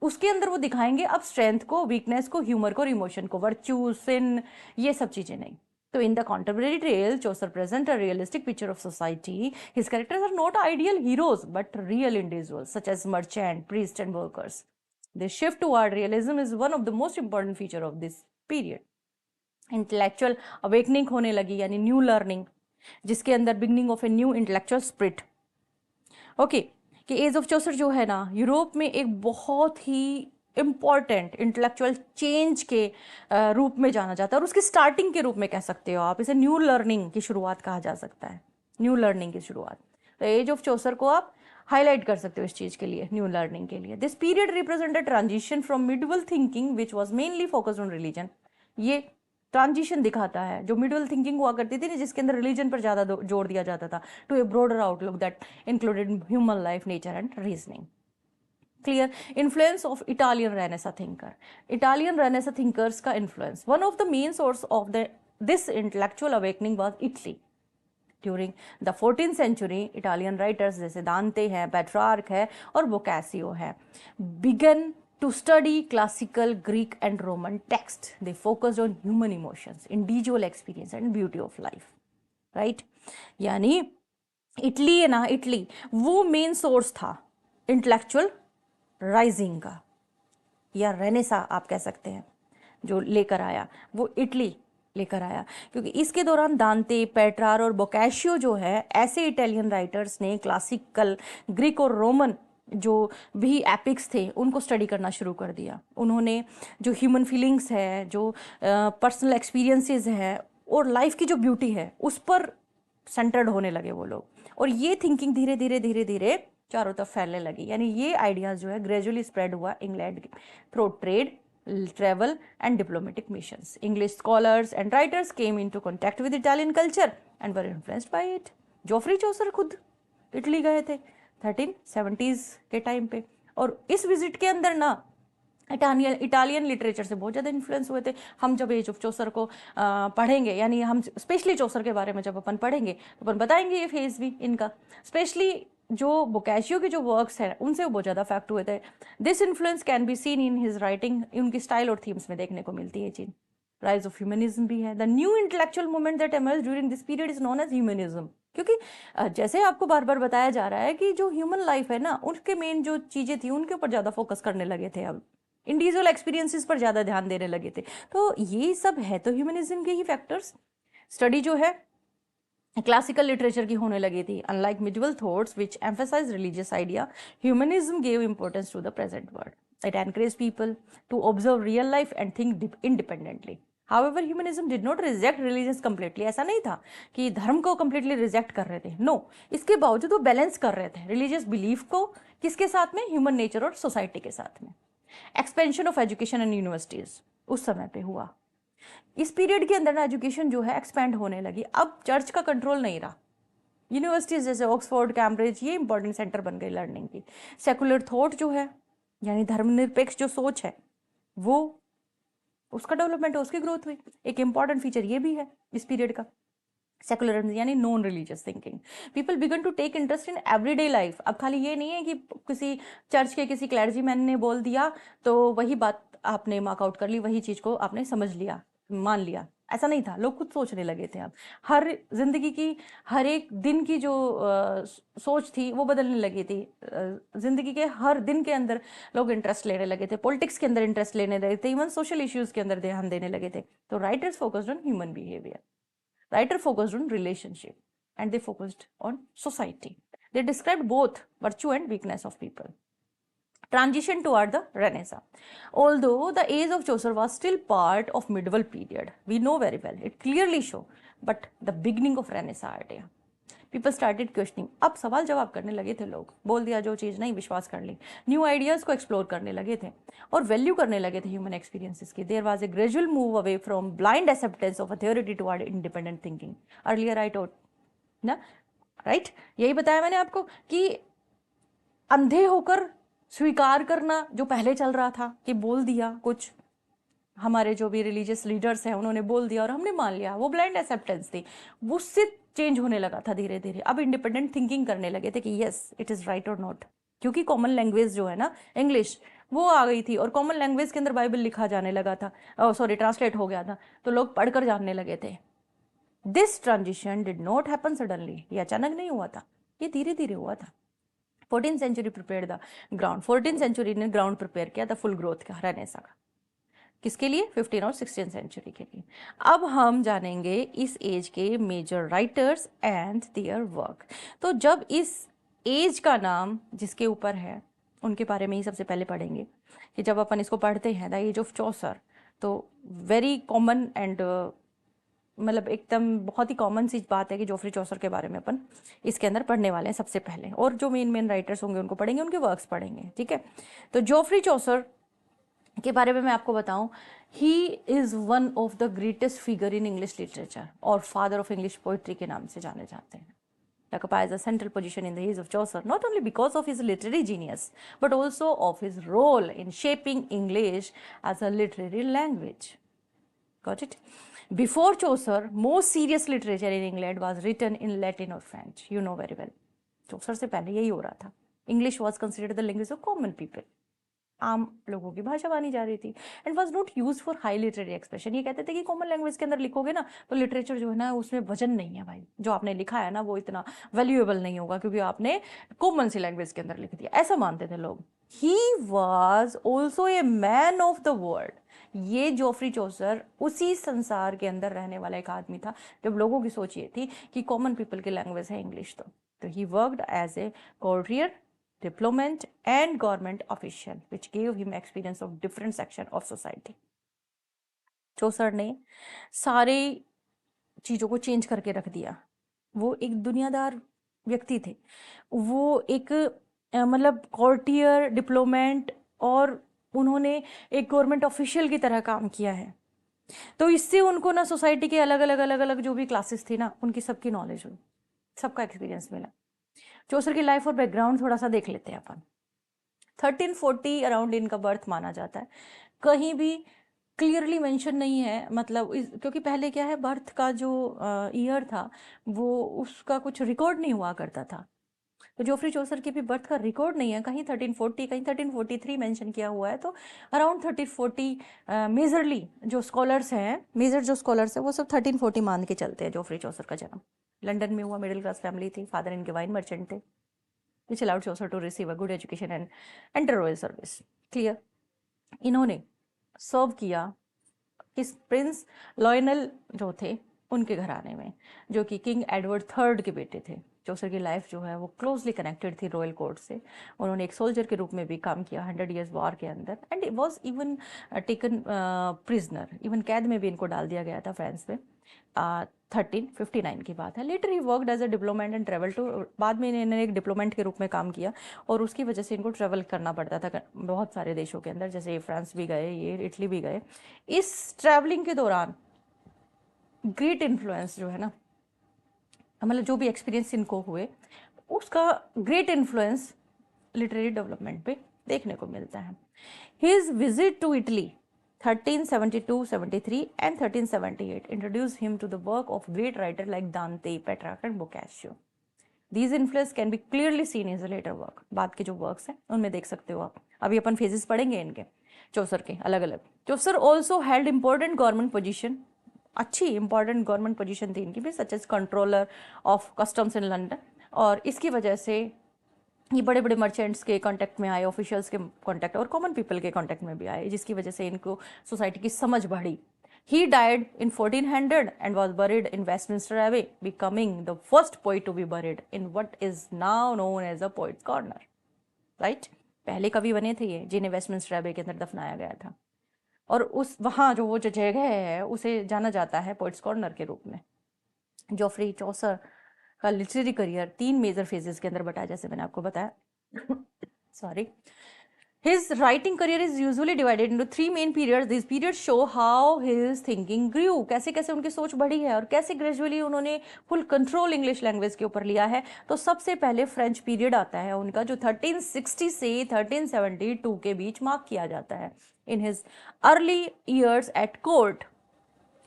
उसके अंदर वो दिखाएंगे अब स्ट्रेंथ को, वीकनेस को, ह्यूमर को, इमोशन को, वर्च्यू, सिन, ये सब चीजें नहीं। तो in the contemporary tale, Chaucer present a realistic picture of society. His characters are not ideal heroes, but real individuals, such as merchant, priest, and workers. This shift toward realism is one of the most important feature of this period. Intellectual awakening होने लगी, यानी new learning, जिसके अंदर beginning of a new intellectual spirit. Okay, कि as of चौसर जो है ना, Europe में एक बहुत ही इम्पॉर्टेंट इंटेलेक्चुअल चेंज के रूप में जाना जाता है, और उसकी स्टार्टिंग के रूप में कह सकते हो आप इसे, न्यू लर्निंग की शुरुआत कहा जा सकता है, न्यू लर्निंग की शुरुआत। तो एज ऑफ चौसर को आप हाईलाइट कर सकते हो इस चीज़ के लिए, न्यू लर्निंग के लिए। This period represent a transition from medieval thinking which was mainly focused on religion. ये ट्रांजिशन दिखाता है, जो मिडिवल थिंकिंग हुआ करती थी ना, जिसके अंदर रिलीजन पर ज़्यादा जोर दिया जाता था, to a broader outlook that included human life, nature and reasoning. Clear. Influence of Italian Renaissance thinker, Italian Renaissance thinkers का influence, one of the main source of the this intellectual awakening was Italy. During the 14th century Italian writers जैसे Dante हैं, Petrarch है और Boccaccio है, began to study classical Greek and Roman text. They focused on human emotions, individual experience and beauty of life. Right? यानी Italy है ना, Italy वो main source था इंटेलेक्चुअल राइजिंग का, या रेनेसा आप कह सकते हैं, जो लेकर आया वो इटली लेकर आया, क्योंकि इसके दौरान दांते, पेट्रार और बोकाशियो जो है, ऐसे इटालियन राइटर्स ने क्लासिकल ग्रीक और रोमन जो भी एपिक्स थे उनको स्टडी करना शुरू कर दिया। उन्होंने जो ह्यूमन फीलिंग्स है, जो पर्सनल एक्सपीरियंसेस है और लाइफ की जो ब्यूटी है, उस पर सेंटर्ड होने लगे वो लोग, और ये थिंकिंग धीरे धीरे धीरे धीरे चारों तरफ फैलने लगी। यानी ये आइडियाज जो है ग्रेजुअली स्प्रेड हुआ England through trade, travel and diplomatic missions. English scholars and writers came into contact with Italian culture and were influenced by it. Geoffrey Chaucer खुद इटली गए थे 1370s के टाइम पे, और इस विजिट के अंदर ना इटालियन लिटरेचर से बहुत ज़्यादा इन्फ्लुएंस हुए थे। हम जब एज ऑफ चौसर को पढ़ेंगे, यानी हम स्पेशली चौसर के बारे में जब अपन पढ़ेंगे तो अपन बताएंगे ये फेज भी इनका, स्पेशली जो बोकाशियो के जो वर्क्स हैं उनसे वो बहुत ज़्यादा अफेक्ट हुए थे। This influence can be seen in his writing, उनकी स्टाइल और थीम्स में देखने को मिलती है चीज़। राइज ऑफ ह्यूमनिज्म भी है। The new intellectual movement that emerge during this period is known as humanism, क्योंकि जैसे आपको बार बार बताया जा रहा है कि जो ह्यूमन लाइफ है ना, उनके मेन जो चीज़ें थी उनके ऊपर ज़्यादा फोकस करने लगे थे, अब इंडिविजुअल एक्सपीरियंसेस पर ज़्यादा ध्यान देने लगे थे। तो ये सब है तो ह्यूमनिज्म के ही फैक्टर्स। स्टडी जो है क्लासिकल लिटरेचर की होने लगी थी। Unlike medieval thoughts which emphasize religious idea, humanism gave importance to the present world. It encouraged people to observe real life and think independently. However, humanism did not reject religions completely. ऐसा नहीं था कि धर्म को completely reject कर रहे थे, no. इसके बावजूद वो बैलेंस कर रहे थे रिलीजियस बिलीफ को, किसके साथ में, ह्यूमन नेचर और सोसाइटी के साथ में। Expansion of education and universities उस समय पे हुआ। इस पीरियड के अंदर ना एजुकेशन जो है एक्सपेंड होने लगी, अब चर्च का कंट्रोल नहीं रहा। यूनिवर्सिटीज जैसे ऑक्सफोर्ड, कैम्ब्रिज, ये इंपॉर्टेंट सेंटर बन गई लर्निंग की। सेकुलर थॉट जो है, यानी धर्मनिरपेक्ष जो सोच है, वो उसका डेवलपमेंट, उसकी ग्रोथ हुई। एक इंपॉर्टेंट फीचर ये भी है इस पीरियड का, सेकुलरिज्म यानी non religious thinking. People began to take interest in everyday life. अब खाली ये नहीं है कि किसी चर्च के किसी क्लर्जीमैन ने बोल दिया तो वही बात आपने मार्कआउट कर ली, वही चीज़ को आपने समझ लिया, मान लिया, ऐसा नहीं था। लोग खुद सोचने लगे थे। अब हर जिंदगी की, हर एक दिन की जो सोच थी वो बदलने लगी थी। जिंदगी के हर दिन के अंदर लोग इंटरेस्ट लेने लगे थे, पॉलिटिक्स के अंदर इंटरेस्ट लेने लगे थे, इवन सोशल इश्यूज के अंदर ध्यान देने लगे थे। तो writers focused on human behaviour, writer focused on relationship, and they focused on society. They described both virtue and weakness of people. Transition toward the Renaissance. Although the age of Chaucer was still part of medieval period, we know very well, it clearly show, but the beginning of Renaissance idea. People started questioning, अब सवाल जवाब करने लगे थे लोग, बोल दिया जो चीज़ नहीं विश्वास कर ली, न्यू आइडियाज़ को एक्सप्लोर करने लगे थे और वैल्यू करने लगे थे ह्यूमन एक्सपीरियंसेस की। There was a gradual move away from blind acceptance of authority toward independent thinking. Earlier I told ना, राइट, यही बताया मैंने आपको कि अंधे होकर स्वीकार करना जो पहले चल रहा था कि बोल दिया कुछ, हमारे जो भी रिलीजियस लीडर्स हैं उन्होंने बोल दिया और हमने मान लिया, वो ब्लाइंड एक्सेप्टेंस थी, उससे चेंज होने लगा था धीरे धीरे। अब इंडिपेंडेंट थिंकिंग करने लगे थे कि यस इट इज़ राइट और नॉट, क्योंकि कॉमन लैंग्वेज जो है ना इंग्लिश वो आ गई थी और कॉमन लैंग्वेज के अंदर बाइबल लिखा जाने लगा था, सॉरी ट्रांसलेट हो गया था, तो लोग पढ़कर जानने लगे थे। This transition did not happen suddenly, ये अचानक नहीं हुआ था, ये धीरे धीरे हुआ था। 14th century prepare the ground, 14th century ने ग्राउंड प्रिपेयर किया था फुल ग्रोथ का, रेनेसां का। किसके लिए? 15 और 16 सेंचुरी के लिए। अब हम जानेंगे इस एज के major writers and their work. तो जब इस एज का नाम जिसके ऊपर है उनके बारे में ही सबसे पहले पढ़ेंगे कि जब अपन इसको पढ़ते हैं द एज ऑफ चौसर, तो वेरी कॉमन एंड मतलब एकदम बहुत ही कॉमन सी बात है कि जोफ्री चौसर के बारे में अपन इसके अंदर पढ़ने वाले हैं सबसे पहले, और जो मेन मेन राइटर्स होंगे उनको पढ़ेंगे, उनके वर्क्स पढ़ेंगे, ठीक है। तो जोफ्री चौसर के बारे में मैं आपको बताऊं, he is one of the greatest figure in English literature और फादर ऑफ इंग्लिश पोइट्री के नाम से जाने जाते हैं। occupies a central position in the age of Chaucer, not only because of his literary genius, but also of his role in shaping English as a literary language. Got it? Before Chaucer, most serious literature in England was written in Latin or French. You know very well. Chaucer से पहले यही हो रहा था. English was considered the language of common people. आम लोगों की भाषा मानी जा रही थी and was not use for high literary expression. ये कहते थे कि कॉमन लैंग्वेज के अंदर लिखोगे ना तो लिटरेचर जो है ना उसमें वजन नहीं है भाई, जो आपने लिखा है ना वो इतना वैल्यूएबल नहीं होगा क्योंकि आपने कॉमन सी लैंग्वेज के अंदर लिख दिया, ऐसा मानते थे लोग। He was also a man of the world. ये जोफ्री चौसर उसी संसार के अंदर रहने वाला एक आदमी था जब लोगों की सोच ये थी कि कॉमन पीपल की लैंग्वेज है इंग्लिश। तो he worked as a courtier, diplomat and government official which gave him experience of different section of society. चौसर ने सारे चीज़ों को चेंज करके रख दिया। वो एक दुनियादार व्यक्ति थे, वो एक मतलब कॉर्टियर, डिप्लोमेट और उन्होंने एक गवर्नमेंट ऑफिशियल की तरह काम किया है। तो इससे उनको ना सोसाइटी के अलग अलग जो भी क्लासेस थी ना उनकी सबकी नॉलेज हुई, सबका एक्सपीरियंस मिला। चौसर की लाइफ और बैकग्राउंड थोड़ा सा देख लेते हैं अपन। 1340 अराउंड इनका बर्थ माना जाता है, कहीं भी क्लियरली मेंशन नहीं है, मतलब क्योंकि पहले क्या है बर्थ का जो ईयर था वो उसका कुछ रिकॉर्ड नहीं हुआ करता था। तो जोफ्री चौसर की भी बर्थ का रिकॉर्ड नहीं है, कहीं 1340 कहीं 1343 मेंशन किया हुआ है। तो अराउंड 1340 मेजरली जो स्कॉलर्स हैं, मेजर जो स्कॉलर्स हैं वो सब 1340 मान के चलते हैं जोफ्री चौसर का जन्म। लंदन में हुआ, मिडिल क्लास फैमिली थी, फादर इनके वाइन मर्चेंट थे, which allowed Chaucer to receive a good education and enter royal service. Clear? इन्होंने सर्व किया किस प्रिंस लॉयनल जो थे उनके घराने में, जो कि किंग एडवर्ड थर्ड के बेटे थे। चौसर की लाइफ जो है वो क्लोजली कनेक्टेड थी रॉयल कोर्ट से। उन्होंने एक सोल्जर के रूप में भी काम किया 100 ईयर्स वॉर के अंदर and was even taken prisoner, even कैद में भी इनको डाल दिया गया था फ्रांस में। 1359 की बात है। Later he worked as a diplomat and travel to, बाद में इन्होंने एक डिप्लोमेट के रूप में काम किया और उसकी वजह से इनको ट्रेवल करना पड़ता था बहुत सारे देशों के अंदर, जैसे फ्रांस भी गए, ये इटली भी गए। इस ट्रैवलिंग के दौरान ग्रेट इन्फ्लुएंस जो है ना, मतलब जो भी एक्सपीरियंस इनको हुए उसका ग्रेट इन्फ्लुएंस लिटरेरी डेवलपमेंट पे देखने को मिलता है। His visit to Italy 1372-73 and 1378 introduced him to the work of great writers like Dante, Petrarch and Boccaccio. These influence can be clearly seen in his later work. बाद के जो works हैं उनमें देख सकते हो आप। अभी अपन फेजेस पढ़ेंगे इनके चौसर के अलग अलग। Chaucer also held important government position, अच्छी इंपॉर्टेंट गवर्नमेंट पोजीशन थी इनकी भी, such as controller of customs in London, और इसकी वजह से ये बड़े बड़े मर्चेंट्स के कांटेक्ट में आए, ऑफिशियल्स के कांटेक्ट और कॉमन पीपल के कांटेक्ट में भी आए, जिसकी वजह से इनको सोसाइटी की समझ बढ़ी। He died in 1400 and was buried in Westminster Abbey, becoming the first poet to be buried in what is now known as a poets' corner. Right, पहले कवि बने थे ये जिन्हें वेस्टमिंस्टर एबे के अंदर दफनाया गया था, और उस वहाँ जो वो जो जगह है उसे जाना जाता है पोइट्स कॉर्नर के रूप में। जोफ्री चौसर का लिटरेरी करियर 3 मेजर फेजेस के अंदर बटा, जैसे मैंने आपको बताया sorry. His writing career is usually divided into 3 main periods. These periods show how his thinking grew. कैसे कैसे उनकी सोच बढ़ी है और कैसे ग्रेजुअली उन्होंने फुल कंट्रोल इंग्लिश लैंग्वेज के ऊपर लिया है। तो सबसे पहले फ्रेंच पीरियड आता है उनका, जो 1360 से 1372 के बीच मार्क किया जाता है। In his early years at court,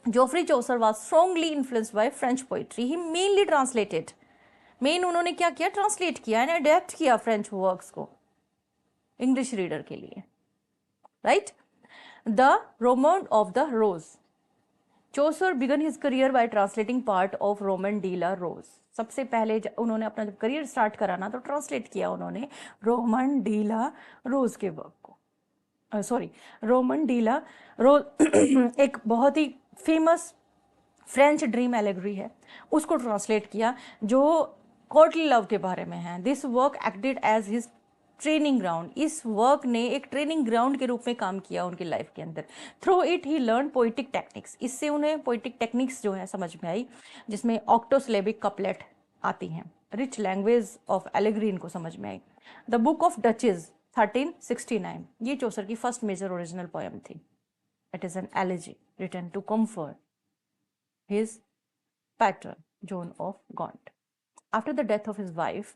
Geoffrey Chaucer was strongly influenced by French poetry. He mainly translated, main उन्होंने क्या किया, ट्रांसलेट किया एंड अडेप्ट किया फ्रेंच वर्क्स को इंग्लिश रीडर के लिए, right. The Roman of the Rose, Chaucer began his career by translating part of Roman de la Rose. सबसे पहले उन्होंने अपना जब करियर स्टार्ट करा ना, तो ट्रांसलेट किया उन्होंने रोमन डी ला रोज के वर्क को। सॉरी, रोमन डी ला रोज एक बहुत ही फेमस फ्रेंच ड्रीम एलेगरी है, उसको ट्रांसलेट किया जो कोर्टली लव के बारे में है। This work acted as his training ground, इस वर्क ने एक ट्रेनिंग ग्राउंड के रूप में काम किया उनकी लाइफ के अंदर। Through it he learn poetic techniques, इससे उन्हें पोइटिक टेक्निक्स जो है समझ में आई, जिसमें ऑक्टोसिलेबिक कपलेट आती हैं। रिच लैंग्वेज ऑफ एलेगरी इनको समझ में आई। द बुक ऑफ डचेज 1369, ये चौसर की फर्स्ट मेजर ओरिजिनल पोएम थी। It is an elegy written to comfort his patron Joan of Gaunt. After the death of his wife,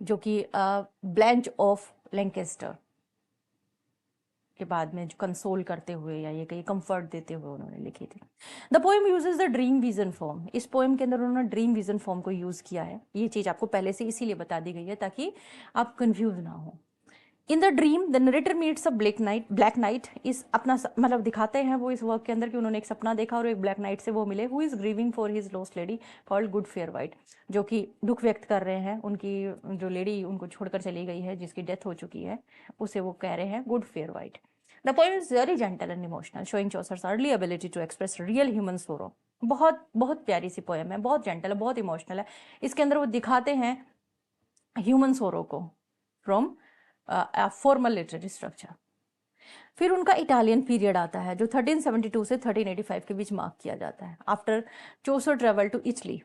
जो कि Blanche of Lancaster के बाद में जो कंसोल करते हुए या ये कहीं कंफर्ट देते हुए उन्होंने लिखी थी। The poem uses the dream vision form, इस पोएम के अंदर उन्होंने ड्रीम विजन फॉर्म को यूज किया है। ये चीज आपको पहले से इसीलिए बता दी गई है ताकि आप कंफ्यूज ना हो। In the dream the narrator meets a black night, इस अपना मतलब दिखाते हैं वो इस वर्क के अंदर कि उन्होंने एक सपना देखा और एक ब्लैक नाइट से वो मिले, who is grieving for his lost lady called good fair white, जो कि दुख व्यक्त कर रहे हैं उनकी जो लेडी उनको छोड़कर चली गई है, जिसकी डेथ हो चुकी है, उसे वो कह रहे हैं good fair white. The poem is very gentle and emotional, showing Chaucer's early ability to express real human sorrow. बहुत बहुत प्यारी सी पोएम है, बहुत जेंटल है, बहुत इमोशनल है। इसके अंदर वो दिखाते हैं ह्यूमन सोरो को फ्रॉम फॉर्मल लिटरेरी स्ट्रक्चर। फिर उनका इटालियन पीरियड आता है जो 1372 से 1385 के बीच मार्क किया जाता है। After Chaucer travel to Italy,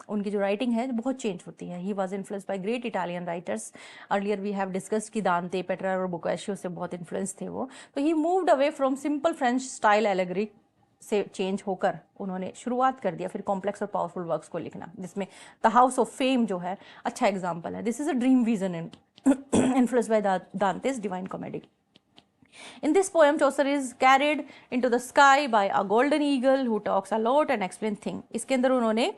उनकी जो राइटिंग है बहुत चेंज होती है। He was influenced by great Italian writers, earlier we have discussed कि दांते, पेट्रार्क और बोकाशियो से बहुत इन्फ्लुएंस थे वो। तो he moved away from simple French style allegory से चेंज होकर उन्होंने शुरुआत कर दिया फिर कॉम्प्लेक्स और पावरफुल वर्क्स को लिखना, जिसमें द हाउस ऑफ फेम जो है अच्छा एग्जाम्पल है। This is a dream vision in influenced by Dante's Divine Comedy. In this poem, Chaucer is carried into the sky by a golden eagle who talks a lot and explains things. इसके अंदर उन्होंने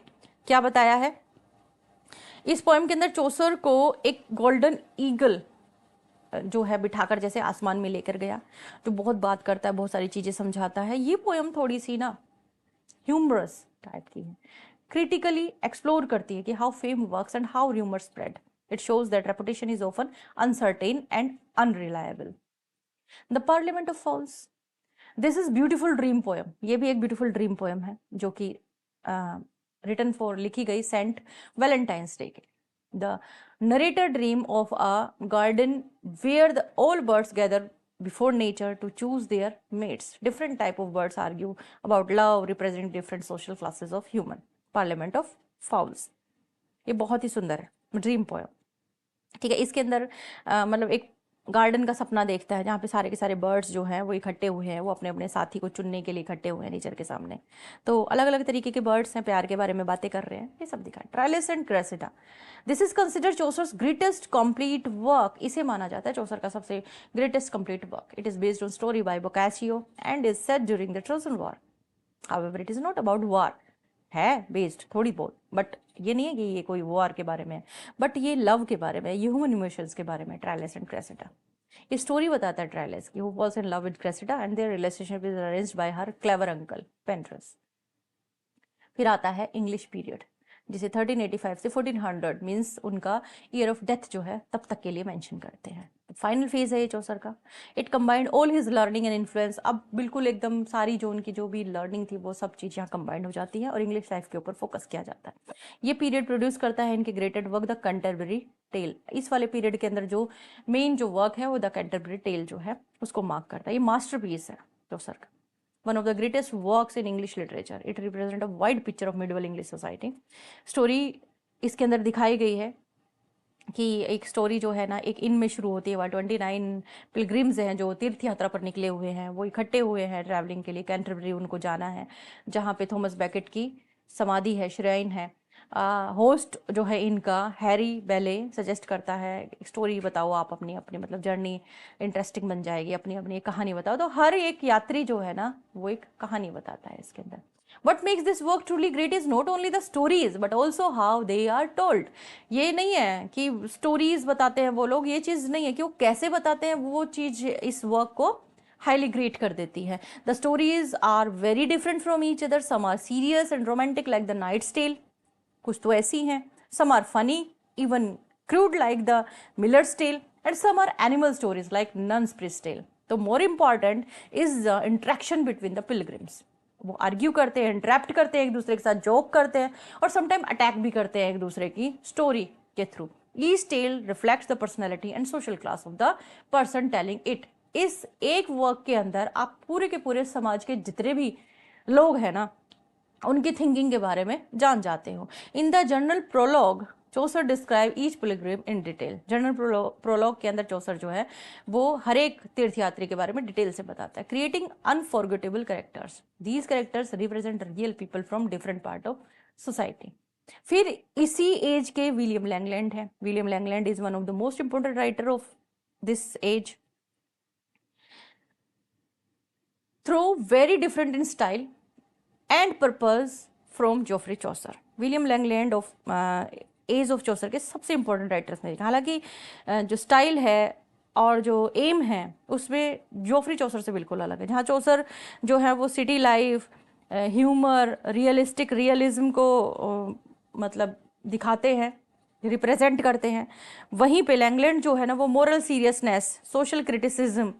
क्या बताया है, इस poem के अंदर चौसर को एक गोल्डन ईगल जो है बिठाकर जैसे आसमान में लेकर गया, जो बहुत बात करता है, बहुत सारी चीजें समझाता है। ये पोएम थोड़ी सी ना ह्यूमरस टाइप की है, क्रिटिकली एक्सप्लोर करती है कि how fame works and how rumour spread. It shows that reputation is often uncertain and unreliable. The Parliament of Fowls. This is beautiful dream poem. ये भी एक beautiful dream poem है जो कि written for लिखी गई सेंट वैलेंटाइंस डे के। The narrator dream of a garden where the all birds gather before nature to choose their mates. Different type of birds argue about love, representing different social classes of human. Parliament of Fowls. ये बहुत ही सुंदर है dream poem, ठीक है। इसके अंदर मतलब एक गार्डन का सपना देखता है जहाँ पे सारे के सारे बर्ड्स जो हैं वो इकट्ठे हुए हैं, वो अपने अपने साथी को चुनने के लिए इकट्ठे हुए हैं नेचर के सामने। तो अलग अलग तरीके के बर्ड्स हैं, प्यार के बारे में बातें कर रहे हैं, ये सब दिखा। Troilus and Cressida, this is considered Chaucer's greatest complete work, इसे माना जाता है चौसर का सबसे greatest complete work. It is based on story by Boccaccio and is set during the Trojan war. However it is not about war, है based थोड़ी बहुत, but ये नहीं है कि ये कोई वॉर के बारे में है, बट ये लव के बारे में, ह्यूमन इमोशंस के बारे में। ट्रायलिस एंड क्रेसिडा, ये स्टोरी बताता है ट्रायलिस की, who was in love with Cressida and their relationship is arranged by her clever uncle Pandarus. फिर आता है इंग्लिश पीरियड, जिसे 1385 से 1400 मीन्स उनका ईयर ऑफ डेथ जो है तब तक के लिए मेंशन करते हैं। फाइनल फेज है ये चौसर का। It combined all his learning and influence, अब बिल्कुल एकदम सारी जो उनकी जो भी लर्निंग थी वो सब चीज़ यहाँ कंबाइंड हो जाती है और इंग्लिश लाइफ के ऊपर फोकस किया जाता है। ये पीरियड प्रोड्यूस करता है इनके greatest work the Canterbury tale. इस वाले पीरियड के अंदर जो मेन जो वर्क है वो द कैंटरबरी टेल जो है उसको मार्क करता है। ये मास्टरपीस है चौसर का। one of the greatest works in English literature. It represents a wide picture of medieval English society. Story इसके अंदर दिखाई गई है कि एक स्टोरी जो है ना एक इन में शुरू होती है, वह 29 पिलग्रिम्स हैं जो तीर्थ यात्रा पर निकले हुए हैं, वो इकट्ठे हुए हैं ट्रैवलिंग के लिए, कैंटरबरी उनको जाना है जहाँ पे थॉमस बैकेट की समाधि है, श्राइन है। होस्ट जो है इनका हैरी बेले सजेस्ट करता है स्टोरी बताओ आप अपनी अपनी, मतलब जर्नी इंटरेस्टिंग बन जाएगी, अपनी अपनी एक कहानी बताओ। तो हर एक यात्री जो है ना वो एक कहानी बताता है इसके अंदर। What makes this work truly great is not only the stories but also how they are told. ये नहीं है कि स्टोरीज बताते हैं वो लोग, ये चीज़ नहीं है कि वो कैसे बताते हैं, वो चीज़ इस वर्क को हाईली ग्रेट कर देती है। The stories are very different from each other, some are serious and romantic like the Knight's Tale, कुछ तो ऐसी हैं, some are funny even crude like the Miller's Tale, and some are animal stories like Nun's Priest Tale. तो more important is the interaction between the pilgrims. वो argue करते हैं, interact करते हैं एक दूसरे के साथ, जोक करते हैं और समटाइम अटैक भी करते हैं एक दूसरे की स्टोरी के through. Each tale reflects the personality and social class of the person telling it. इस एक वर्क के अंदर आप पूरे के पूरे समाज के जितने भी लोग हैं ना उनकी थिंकिंग के बारे में जान जाते हो। In the general prologue Chaucer describe each pilgrim in detail. General prologue के अंदर चौसर जो है वो हर एक तीर्थयात्री के बारे में डिटेल से बताता है। Creating unforgettable characters, these characters represent real people from different part of society. फिर इसी एज के विलियम लैंगलैंड है। William Langland is one of the most important writer of this age, though very different in style and purpose from Geoffrey Chaucer. William Langland of age of Chaucer के सबसे important writers में। हालांकि जो style है और जो M है उसमें जोफ्री चौसर से बिल्कुल अलग है। जहाँ चौसर जो है वो city life, humour, realistic realism को मतलब दिखाते हैं, रिप्रेजेंट करते हैं, वहीं पे लैंगलैंड जो है ना वो मोरल सीरियसनेस, सोशल क्रिटिसिज्म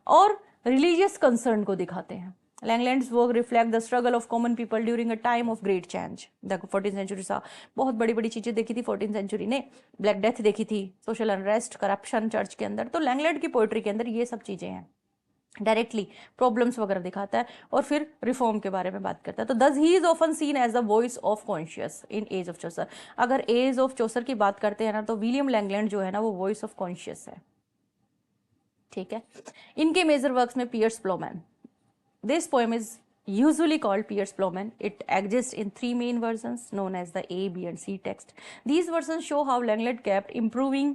और रिलीजियस कंसर्न को दिखाते हैं। Langland's work reflect the struggle of common people during a time of great change. The 14th century सा बहुत बड़ी बड़ी चीज़ें देखी थी 14th सेंचुरी ने, ब्लैक डेथ देखी थी, सोशल अनरेस्ट, करप्शन चर्च के अंदर। तो लैंगलैंड की पोइट्री के अंदर ये सब चीज़ें हैं, डायरेक्टली प्रॉब्लम्स वगैरह दिखाता है और फिर रिफॉर्म के बारे में बात करता है। तो thus he is often seen as the voice of conscious in age of Chaucer. अगर एज ऑफ चौसर की बात करते हैं ना तो विलियम लैंगलैंड जो है ना वो वॉइस ऑफ कॉन्शियस है, ठीक है। इनके मेजर वर्क्स में Piers Plowman, this poem is usually called Piers Plowman. It exists in 3 main versions known as the A, B and C text. These versions show how Langland kept improving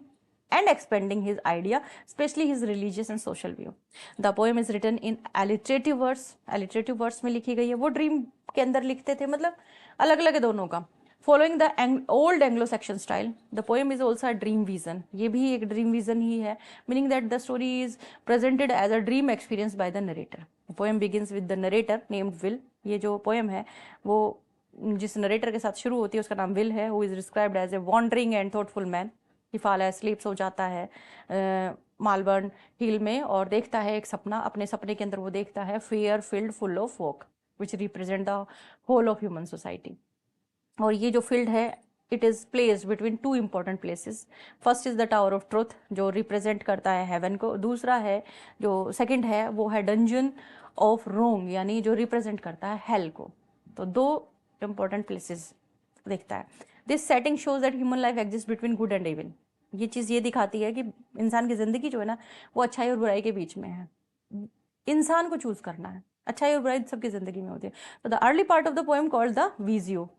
and expanding his idea, especially his religious and social view. The poem is written in alliterative verse. Alliterative verse में लिखी गई है। वो dream के अंदर लिखते थे, मतलब अलग अलग है दोनों का। Following the old Anglo-Saxon style, the poem is also a dream vision. ये भी एक dream vision ही है, meaning that the story is presented as a dream experience by the narrator. The poem begins with the narrator named Will. ये जो poem है वो जिस narrator के साथ शुरू होती है उसका नाम Will है, who is described as a wandering and thoughtful man. He fall asleep, सो जाता है मालबर्न हिल में और देखता है एक सपना। अपने सपने के अंदर वो देखता है fear filled full of folk, which represent the whole of human society. और ये जो फील्ड है it is placed between 2 important places. First is the tower of truth जो रिप्रेजेंट करता है हेवन को, दूसरा है जो सेकंड है वो है डंजन ऑफ रोंग यानी जो रिप्रेजेंट करता है हेल को। तो 2 इंपॉर्टेंट प्लेसेस देखता है। This setting shows that human life exist between good and evil. ये चीज़ ये दिखाती है कि इंसान की ज़िंदगी जो है ना वो अच्छाई और बुराई के बीच में है, इंसान को चूज़ करना है, अच्छाई और बुराई सबकी ज़िंदगी में होती है। तो the early part of the poem called the Visio,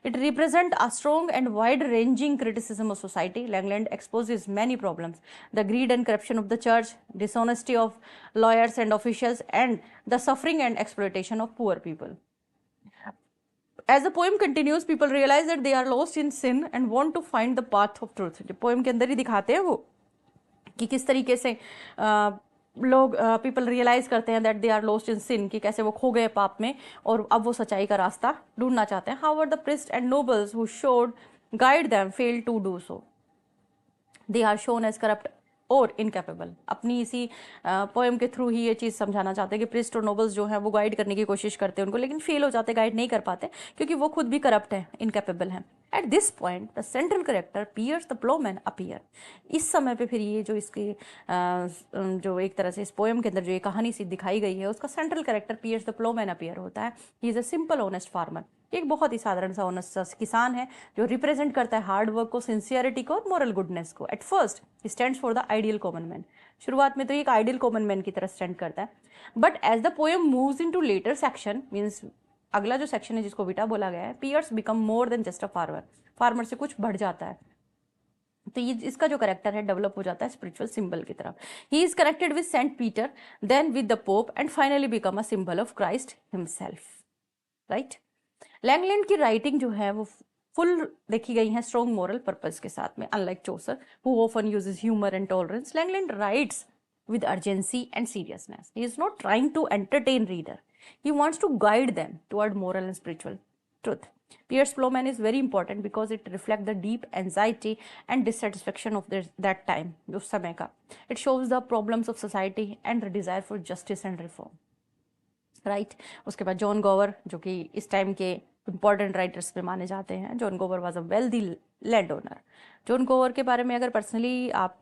it represents a strong and wide-ranging criticism of society. Langland exposes many problems: the greed and corruption of the church, dishonesty of lawyers and officials, and the suffering and exploitation of poor people. As the poem continues, people realize that they are lost in sin and want to find the path of truth. जो poem के अंदर ही दिखाते हैं वो कि किस तरीके से लोग पीपल रियलाइज़ करते हैं that they are lost in sin, कि कैसे वो खो गए पाप में और अब वो सच्चाई का रास्ता ढूंढना चाहते हैं। However the priest and nobles who should guide them fail to do so, they are shown as corrupt और इनकैपेबल। अपनी इसी पोएम के थ्रू ही ये चीज़ समझाना चाहते हैं कि प्रिस्ट और नोबल्स जो हैं वो गाइड करने की कोशिश करते हैं उनको, लेकिन फेल हो जाते, गाइड नहीं कर पाते क्योंकि वो खुद भी करप्ट हैं, इनकैपेबल हैं। At this point the central character Piers the Plowman appear. इस समय पे फिर ये जो इसकी जो एक तरह से इस पोएम के अंदर जो ये कहानी सी दिखाई गई है, उसका central character Piers the Plowman appear होता है। He is a simple honest farmer, एक बहुत ही साधारण सा ऑनेस्ट सा किसान है जो रिप्रेजेंट करता है हार्ड वर्क को, सिंसियरिटी को और मॉरल गुडनेस को। At first he stands for the ideal common man. शुरुआत में तो ये एक आइडियल कॉमन मैन की तरह स्टैंड करता है, but as the poem moves in to later section, means अगला जो सेक्शन है जिसको विटा बोला गया है, Piers become more than just a farmer, farmer से कुछ बढ़ जाता है। तो ये इसका जो करेक्टर है डेवलप हो जाता है स्पिरिचुअल सिंबल की तरफ। He is connected with Saint Peter, then with the pope and finally become a symbol of Christ himself, right. Langland की राइटिंग जो है वो फुल देखी गई है स्ट्रॉन्ग मोरल पर्पस के साथ में। Unlike Chaucer who often uses humour and tolerance, Langland writes with urgency and seriousness. He is not trying to entertain reader. He wants to guide them toward moral and spiritual truth. Piers Plowman is very important because it reflects the deep anxiety and dissatisfaction of that time, उस समय का. It shows the problems of society and the desire for justice and reform. Right उसके बाद John गोवर जो कि इस time के इंपॉर्टेंट राइटर्स में माने जाते हैं। जॉन गोवर was a wealthy land owner. John गोवर के बारे में अगर पर्सनली आप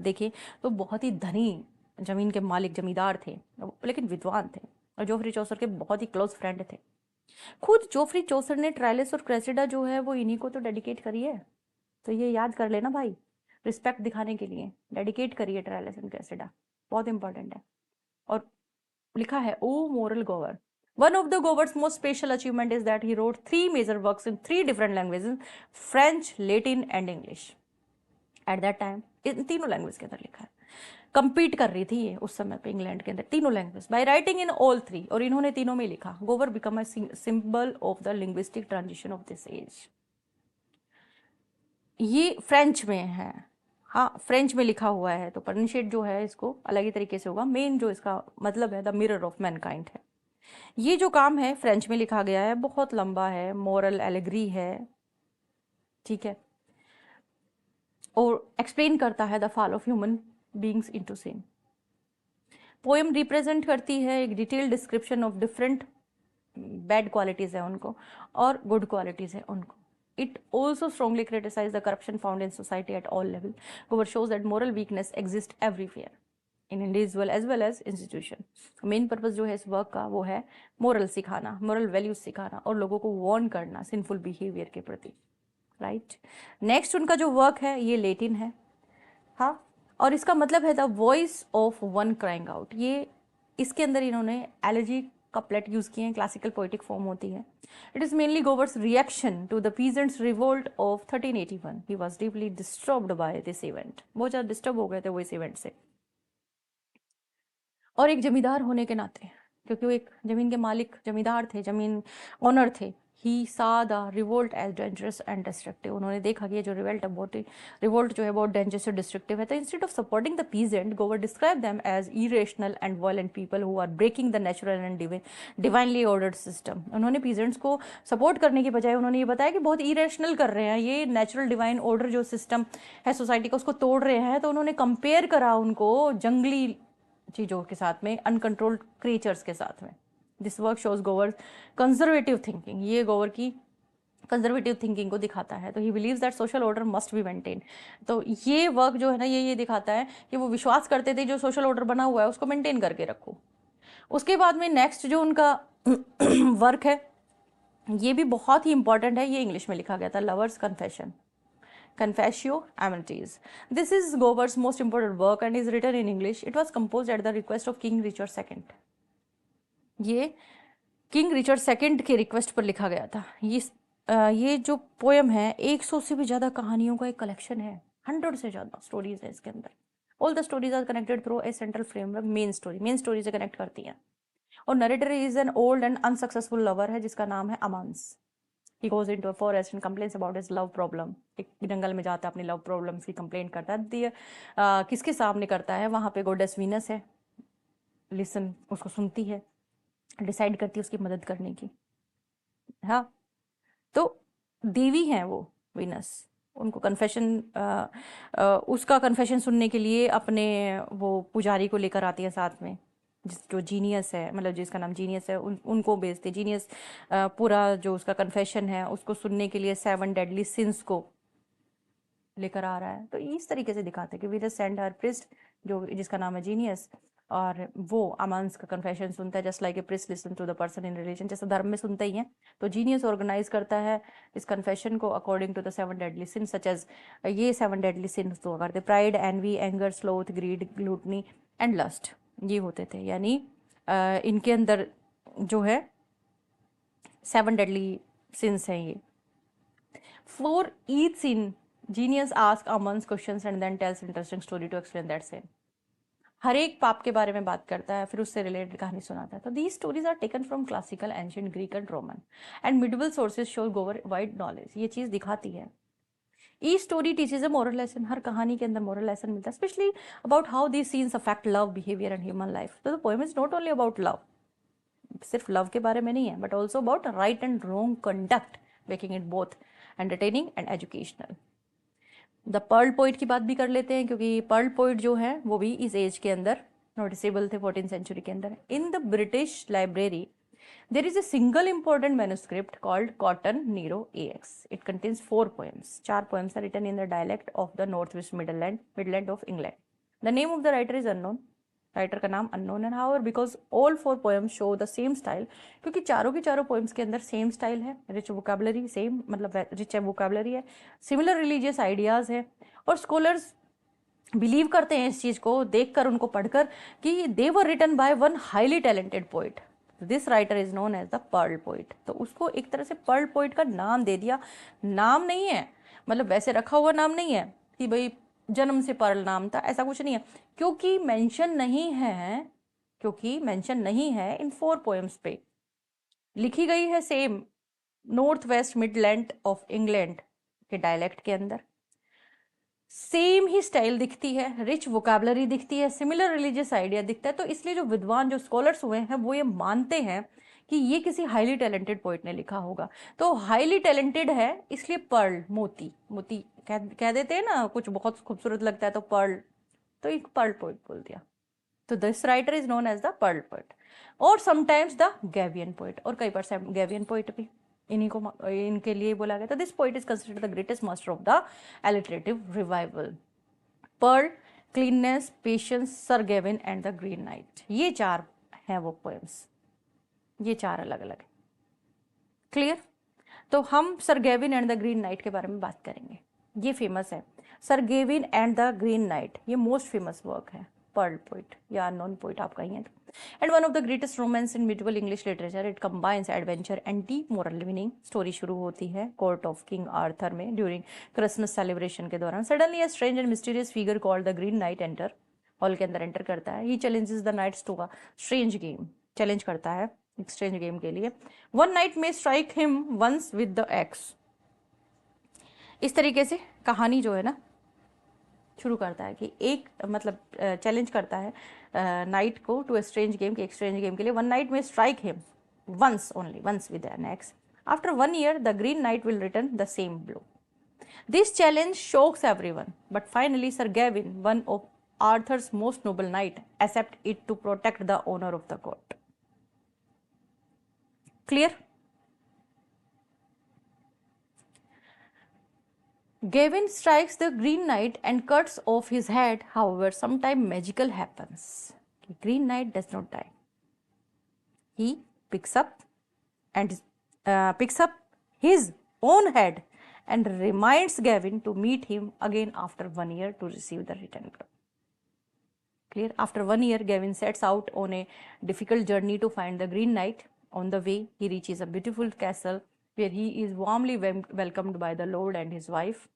देखें तो बहुत ही धनी जमीन के मालिक जमींदार थे, लेकिन विद्वान थे और जोफ्री चौसर के बहुत ही क्लोज फ्रेंड थे। खुद जोफ्री चौसर ने ट्रायलिस और क्रेसिडा जो है वो इन्हीं को तो डेडिकेट करी है, तो ये याद कर लेना भाई, रिस्पेक्ट दिखाने के लिए डेडिकेट करिए ट्रायलिस एंड क्रेसिडा, बहुत इंपॉर्टेंट है। और लिखा है ओ मोरल गोवर। One of the Gover's most special achievement is that he wrote 3 major works in 3 different languages, French, Latin and English. At that time इन तीनों लैंग्वेज के अंदर लिखा है। compete कर रही थी ये उस समय पे इंग्लैंड के अंदर तीनों language. By writing in all 3, और इन्होंने तीनों में लिखा। गोवर become a symbol of the linguistic transition of this age। ये फ्रेंच में है, हाँ फ्रेंच में लिखा हुआ है, तो प्रोनाउंशिएट जो है इसको अलग ही तरीके से होगा। मेन जो इसका मतलब है द मिरर ऑफ मैनकाइंड है। ये जो काम है फ्रेंच में लिखा गया है, बहुत लंबा है, मोरल एलेग्री है, ठीक है, और एक्सप्लेन करता है the fall of human beings into sin. Poem represent करती है एक detail description of different bad qualities है उनको और गुड क्वालिटीज है उनको। It also strongly criticizes the corruption found in society at all levels. Gover shows that moral weakness exists everywhere, in individual as well as institution. Main purpose जो है इस work का वो है मोरल सिखाना, moral values सिखाना और लोगों को वार्न करना सिंफुल बिहेवियर के प्रति, राइट। नेक्स्ट उनका जो वर्क है ये लेटिन है, हाँ, और इसका मतलब है the voice of one crying out. ये इसके अंदर इन्होंने एलर्जी कपलेट यूज किए हैं, क्लासिकल पोइटिक फॉर्म होती है। It is mainly Gower's reaction to the peasants revolt of 1381। He was deeply disturbed by this event, बहुत ज़्यादा डिस्टर्ब हो गए थे वो इस इवेंट से। और एक जमींदार होने के नाते, क्योंकि वो एक जमीन के मालिक जमींदार थे, जमीन ऑनर थे, he saw the revolt as dangerous and destructive. उन्होंने देखा कि ये जो रिवोल्ट जो है बहुत डेंजरस और डिस्ट्रक्टिव है। तो instead of supporting the peasant, Gower describe them as irrational and violent people who are breaking the natural and divinely ordered system. उन्होंने पीजेंट्स को सपोर्ट करने की बजाय उन्होंने ये बताया कि बहुत इरेशनल कर रहे हैं, ये नेचुरल डिवाइन ऑर्डर जो सिस्टम है सोसाइटी का उसको तोड़ रहे हैं। तो उन्होंने कंपेयर करा उनको जंगली चीज़ों के साथ में, अनकंट्रोल्ड क्रिएचर्स के साथ में। दिस वर्क शोज गोवर कंजर्वेटिव थिंकिंग, ये गोवर की कंजर्वेटिव थिंकिंग को दिखाता है। तो he believes that social order must be maintain. तो ये वर्क जो है ना ये दिखाता है कि वो विश्वास करते थे जो सोशल ऑर्डर बना हुआ है उसको मेंटेन करके रखो। उसके बाद में नेक्स्ट जो उनका वर्क है ये भी बहुत ही इंपॉर्टेंट है, ये इंग्लिश में लिखा गया था, lovers confession, Confessio Amenities. This is Gover's most important work and is written in English. It was composed at the request of King Richard II. ये किंग रिचर्ड सेकंड के रिक्वेस्ट पर लिखा गया था। ये जो पोएम है 100 से भी ज़्यादा कहानियों का एक कलेक्शन है, 100 से ज़्यादा स्टोरीज है इसके अंदर। All the stories are connected through a central framework, main story से कनेक्ट करती हैं। और narrator is an old and unsuccessful lover है जिसका नाम है अमांस। He goes into a forest and complains about his love problem. एक जंगल में जाता है, अपनी लव प्रॉब्लम की कंप्लेंट करता है। किसके सामने करता है? वहाँ पे गॉडेस वीनस है, लिसन उसको सुनती है, डिसाइड करती है उसकी मदद करने की। हाँ, तो देवी हैं वो वीनस, उनको उसका कन्फेशन सुनने के लिए अपने वो पुजारी को लेकर आती है साथ में। जो जीनियस है, मतलब जिसका नाम जीनियस है, उनको भेजते। जीनियस पूरा जो उसका कन्फेशन है उसको सुनने के लिए 7 डेडली सिंस को लेकर आ रहा है। तो इस तरीके से दिखाते हैं कि we just send her priest, जो जिसका नाम है जीनियस, और वो अमांस का कन्फेशन सुनता है, just like a priest listen to the person in religion, जैसे धर्म में सुनते ही हैं। तो जीनियस ऑर्गेनाइज करता है इस कन्फेशन को according to the 7 deadly sin, such as ये 7 डेडली सिन तो करते pride, envy, anger, sloth, greed, gluttony and lust, ये होते थे। यानी इनके अंदर जो है 7 डेडली सिंस हैं ये। For each sin, Genius ask Amans questions and then tells interesting story to explain that sin। हर एक पाप के बारे में बात करता है, फिर उससे रिलेटेड कहानी सुनाता है। तो these stories are taken from classical, ancient Greek and Roman and medieval sources show Gower wide knowledge. ये चीज दिखाती है। Each story teaches a moral lesson, हर कहानी के अंदर मोरल लेसन मिलता है, specially about how these sins affect love, behaviour and human life. तो the poem is not only about love, सिर्फ लव के बारे में नहीं है, but also about right and wrong conduct, making it both entertaining and educational. The Pearl poet की बात भी कर लेते हैं, क्योंकि पर्ल पोइट जो है वो भी इस एज के अंदर नोटिसेबल थे, 14th सेंचुरी के अंदर। In the British library there is a single important manuscript called Cotton Nero AX. It contains 4 poems. 4 poems are written in the dialect of the Northwest Midland of England. The name of the writer is unknown. Writer का नाम unknown है। However because all 4 poems show the same style, क्योंकि चारों की चारों poems के अंदर same style है, रिच वोकेबलरी, सेम मतलब रिच वोकेबलरी है, सिमिलर रिलीजियस आइडियाज है, और स्कॉलर्स बिलीव करते हैं इस चीज को देखकर, उनको पढ़कर, कि they were written by one highly talented poet. This writer is known as the Pearl poet. तो उसको एक तरह से पर्ल पोइट का नाम दे दिया। नाम नहीं है, मतलब वैसे रखा हुआ नाम नहीं है कि भाई जन्म से पर्ल नाम था, ऐसा कुछ नहीं है, क्योंकि मेंशन नहीं है, क्योंकि मेंशन नहीं है इन 4 पोएम्स पे। लिखी गई है same north West Midland of England के डायलेक्ट के अंदर, सेम ही स्टाइल दिखती है, रिच वोकेबलरी दिखती है, सिमिलर रिलीजियस आइडिया दिखता है। तो इसलिए जो विद्वान, जो स्कॉलर्स हुए हैं, वो ये मानते हैं कि ये किसी हाईली टैलेंटेड पोइट ने लिखा होगा। तो हाईली टैलेंटेड है, इसलिए पर्ल, मोती, मोती कह देते हैं ना, कुछ बहुत खूबसूरत लगता है तो पर्ल, तो एक पर्ल पोइट बोल दिया। तो this writer is known as the Pearl poet, और समटाइम्स द गैवियन पोइट, और कई बार गैवियन पोइट भी इन्हीं को, इनके लिए बोला गया। तो this poet is considered the greatest master of the alliterative revival. Pearl, Cleanness, Patience, Sir Gawain and the Green Knight, ये 4 हैं वो पोएम्स, ये 4 अलग अलग है। क्लियर? तो हम sir Gawain and the Green night के बारे में बात करेंगे। ये फेमस है, sir Gawain and the Green Knight, ये मोस्ट फेमस वर्क है पर्ल पोइट या अननोन पोइट, आप कहिए तो। And one of the greatest romance in medieval English literature, it combines adventure and deep moral meaning. Story शुरू होती है court of king Arthur में ड्यूरिंग क्रिसमस सेलिब्रेशन के दौरान। Suddenly a strange and mysterious figure called the Green Knight enter, hall के अंदर enter करता है। He challenges the knights to a strange game, challenge करता है एक स्ट्रेंज गेम के लिए। One knight may strike him once with the axe. इस तरीके से कहानी जो है ना शुरू करता है कि एक मतलब चैलेंज करता है नाइट को टू ए स्ट्रेंज गेम, के एक स्ट्रेंज गेम के लिए। One knight may strike him once, only once with an axe. After 1 year the Green Knight will return the same blow. This challenge shocks everyone, but finally Sir Gawain, one of Arthur's most noble knight, accept it to protect the honor of the court. Clear? Gavin strikes the Green Knight and cuts off his head. However, sometime magical happens. The Green Knight does not die. He picks up his own head and reminds Gavin to meet him again after 1 year to receive the return blow. Clear? After 1 year, Gavin sets out on a difficult journey to find the Green Knight. On the way, he reaches a beautiful castle where he is warmly welcomed by the Lord and his wife.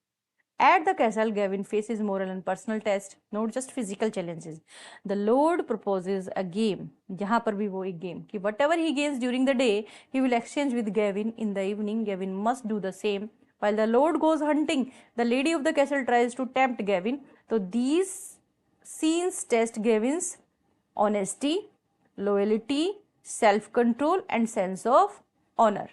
At the castle, Gavin faces moral and personal tests, not just physical challenges. The Lord proposes a game, जहाँ पर भी वो एक game, कि whatever he gains during the day, he will exchange with Gavin in the evening. Gavin must do the same. While the Lord goes hunting, the lady of the castle tries to tempt Gavin. So these scenes test Gavin's honesty, loyalty, self-control and sense of honor.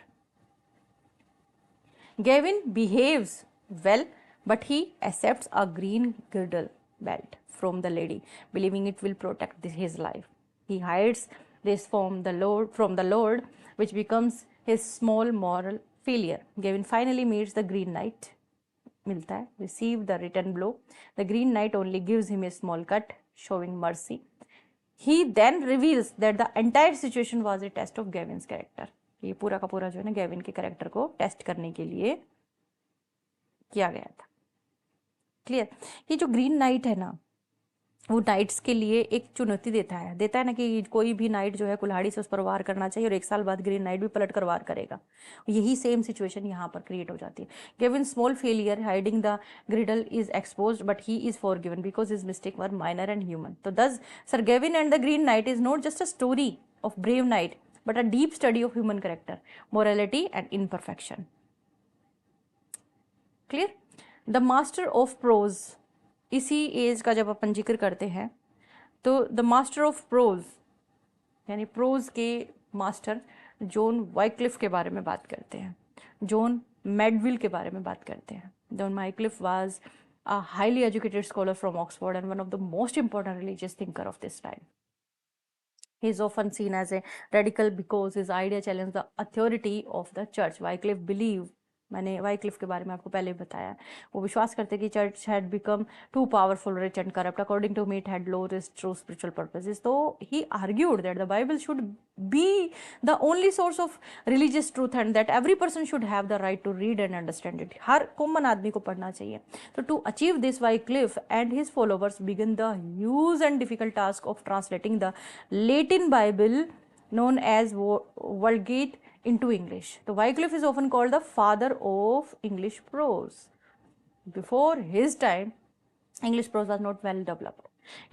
Gavin behaves well, but he accepts a green girdle belt from the lady, believing it will protect his life. He hides this from the Lord, which becomes his small moral failure. Gavin finally meets the Green Knight. मिलता है, receive the written blow. The Green Knight only gives him a small cut, showing mercy. He then reveals that the entire situation was a test of Gavin's character. ये पूरा का पूरा जो है ना Gavin के कैरेक्टर को टेस्ट करने के लिए किया गया था. क्लियर. ये जो ग्रीन नाइट है ना, वो नाइट्स के लिए एक चुनौती देता है ना कि कोई भी नाइट जो है कुल्हाड़ी से उस पर वार करना चाहिए और 1 साल बाद ग्रीन नाइट भी पलट कर वार करेगा. यही सेम सिचुएशन यहाँ पर क्रिएट हो जाती है. Given small failure hiding the ग्रिडल is exposed but he is forgiven because his mistake were minor and human. तो दस sir Gawain and the Green night is not just a story of brave night but a deep study of human character, morality and imperfection. Clear? The master of prose. इसी as का जब अपन जिक्र करते हैं तो the master of pros यानी pros के master John Wycliffe के बारे में बात करते हैं. जॉन मैडविल के बारे में बात करते हैं. John Wycliffe was a highly educated scholar from Oxford and one of the most important religious thinker of this time. He is often seen as a radical because his idea challenged the authority of the church. Wycliffe believed, मैंने Wycliffe के बारे में आपको पहले बताया, वो विश्वास करते कि church had become too powerful, rich and corrupt. According to me it had lost true spiritual purposes. तो he argued that the Bible should be the only source of religious truth and that every person should have the right to read and understand it. हर common आदमी को पढ़ना चाहिए. तो to achieve this Wycliffe and his followers begin the huge and difficult task of translating the Latin Bible known as Vulgate into English. So Wycliffe is often called the father of English prose. Before his time, English prose was not well developed.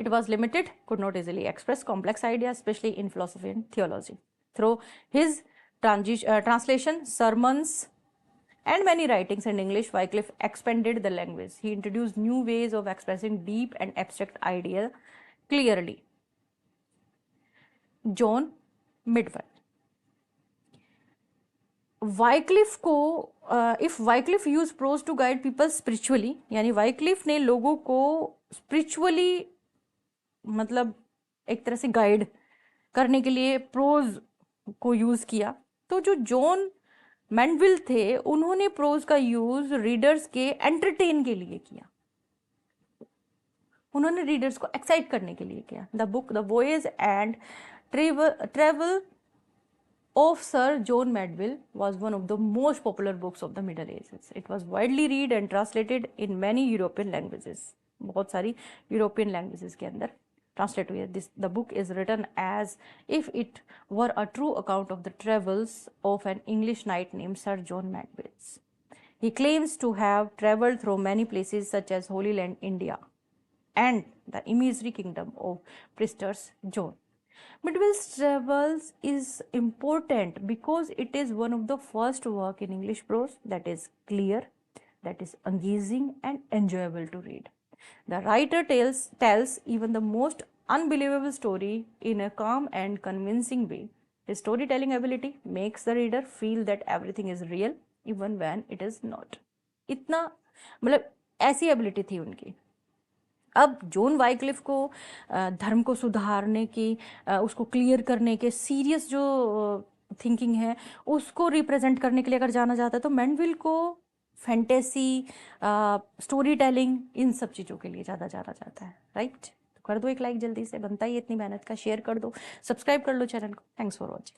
It was limited, could not easily express complex ideas, especially in philosophy and theology. Through his translation, sermons, and many writings in English, Wycliffe expanded the language. He introduced new ways of expressing deep and abstract ideas clearly. John Midwell. Wycliffe को if Wycliffe use prose to guide people spiritually, यानी Wycliffe ने लोगों को spiritually मतलब एक तरह से guide करने के लिए प्रोज को यूज किया, तो जो जॉन मैंडविल थे उन्होंने प्रोज का यूज रीडर्स के एंटरटेन के लिए किया. उन्होंने रीडर्स को एक्साइट करने के लिए किया. The book the voyage and travel of Sir John Mandeville was one of the most popular books of the Middle Ages. It was widely read and translated in many European languages. बहुत सारी European languages के अंदर translate हुई है. The book is written as if it were a true account of the travels of an English knight named Sir John Mandeville. He claims to have traveled through many places such as Holy Land, India, and the imaginary kingdom of Priester's John. Midwell's travels is important because it is one of the first work in English prose that is clear, that is engaging and enjoyable to read. The writer tells even the most unbelievable story in a calm and convincing way. His storytelling ability makes the reader feel that everything is real even when it is not. इतना मतलब ऐसी ability थी उनकी. अब John Wycliffe को धर्म को सुधारने की, उसको क्लियर करने के, सीरियस जो थिंकिंग है उसको रिप्रेजेंट करने के लिए अगर जाना जाता है तो मैंडविल को फैंटेसी, स्टोरी टेलिंग, इन सब चीज़ों के लिए ज़्यादा जाना जाता है. राइट. तो कर दो एक लाइक, जल्दी से बनता ही इतनी मेहनत का. शेयर कर दो, सब्सक्राइब कर लो चैनल को. Thanks for watching.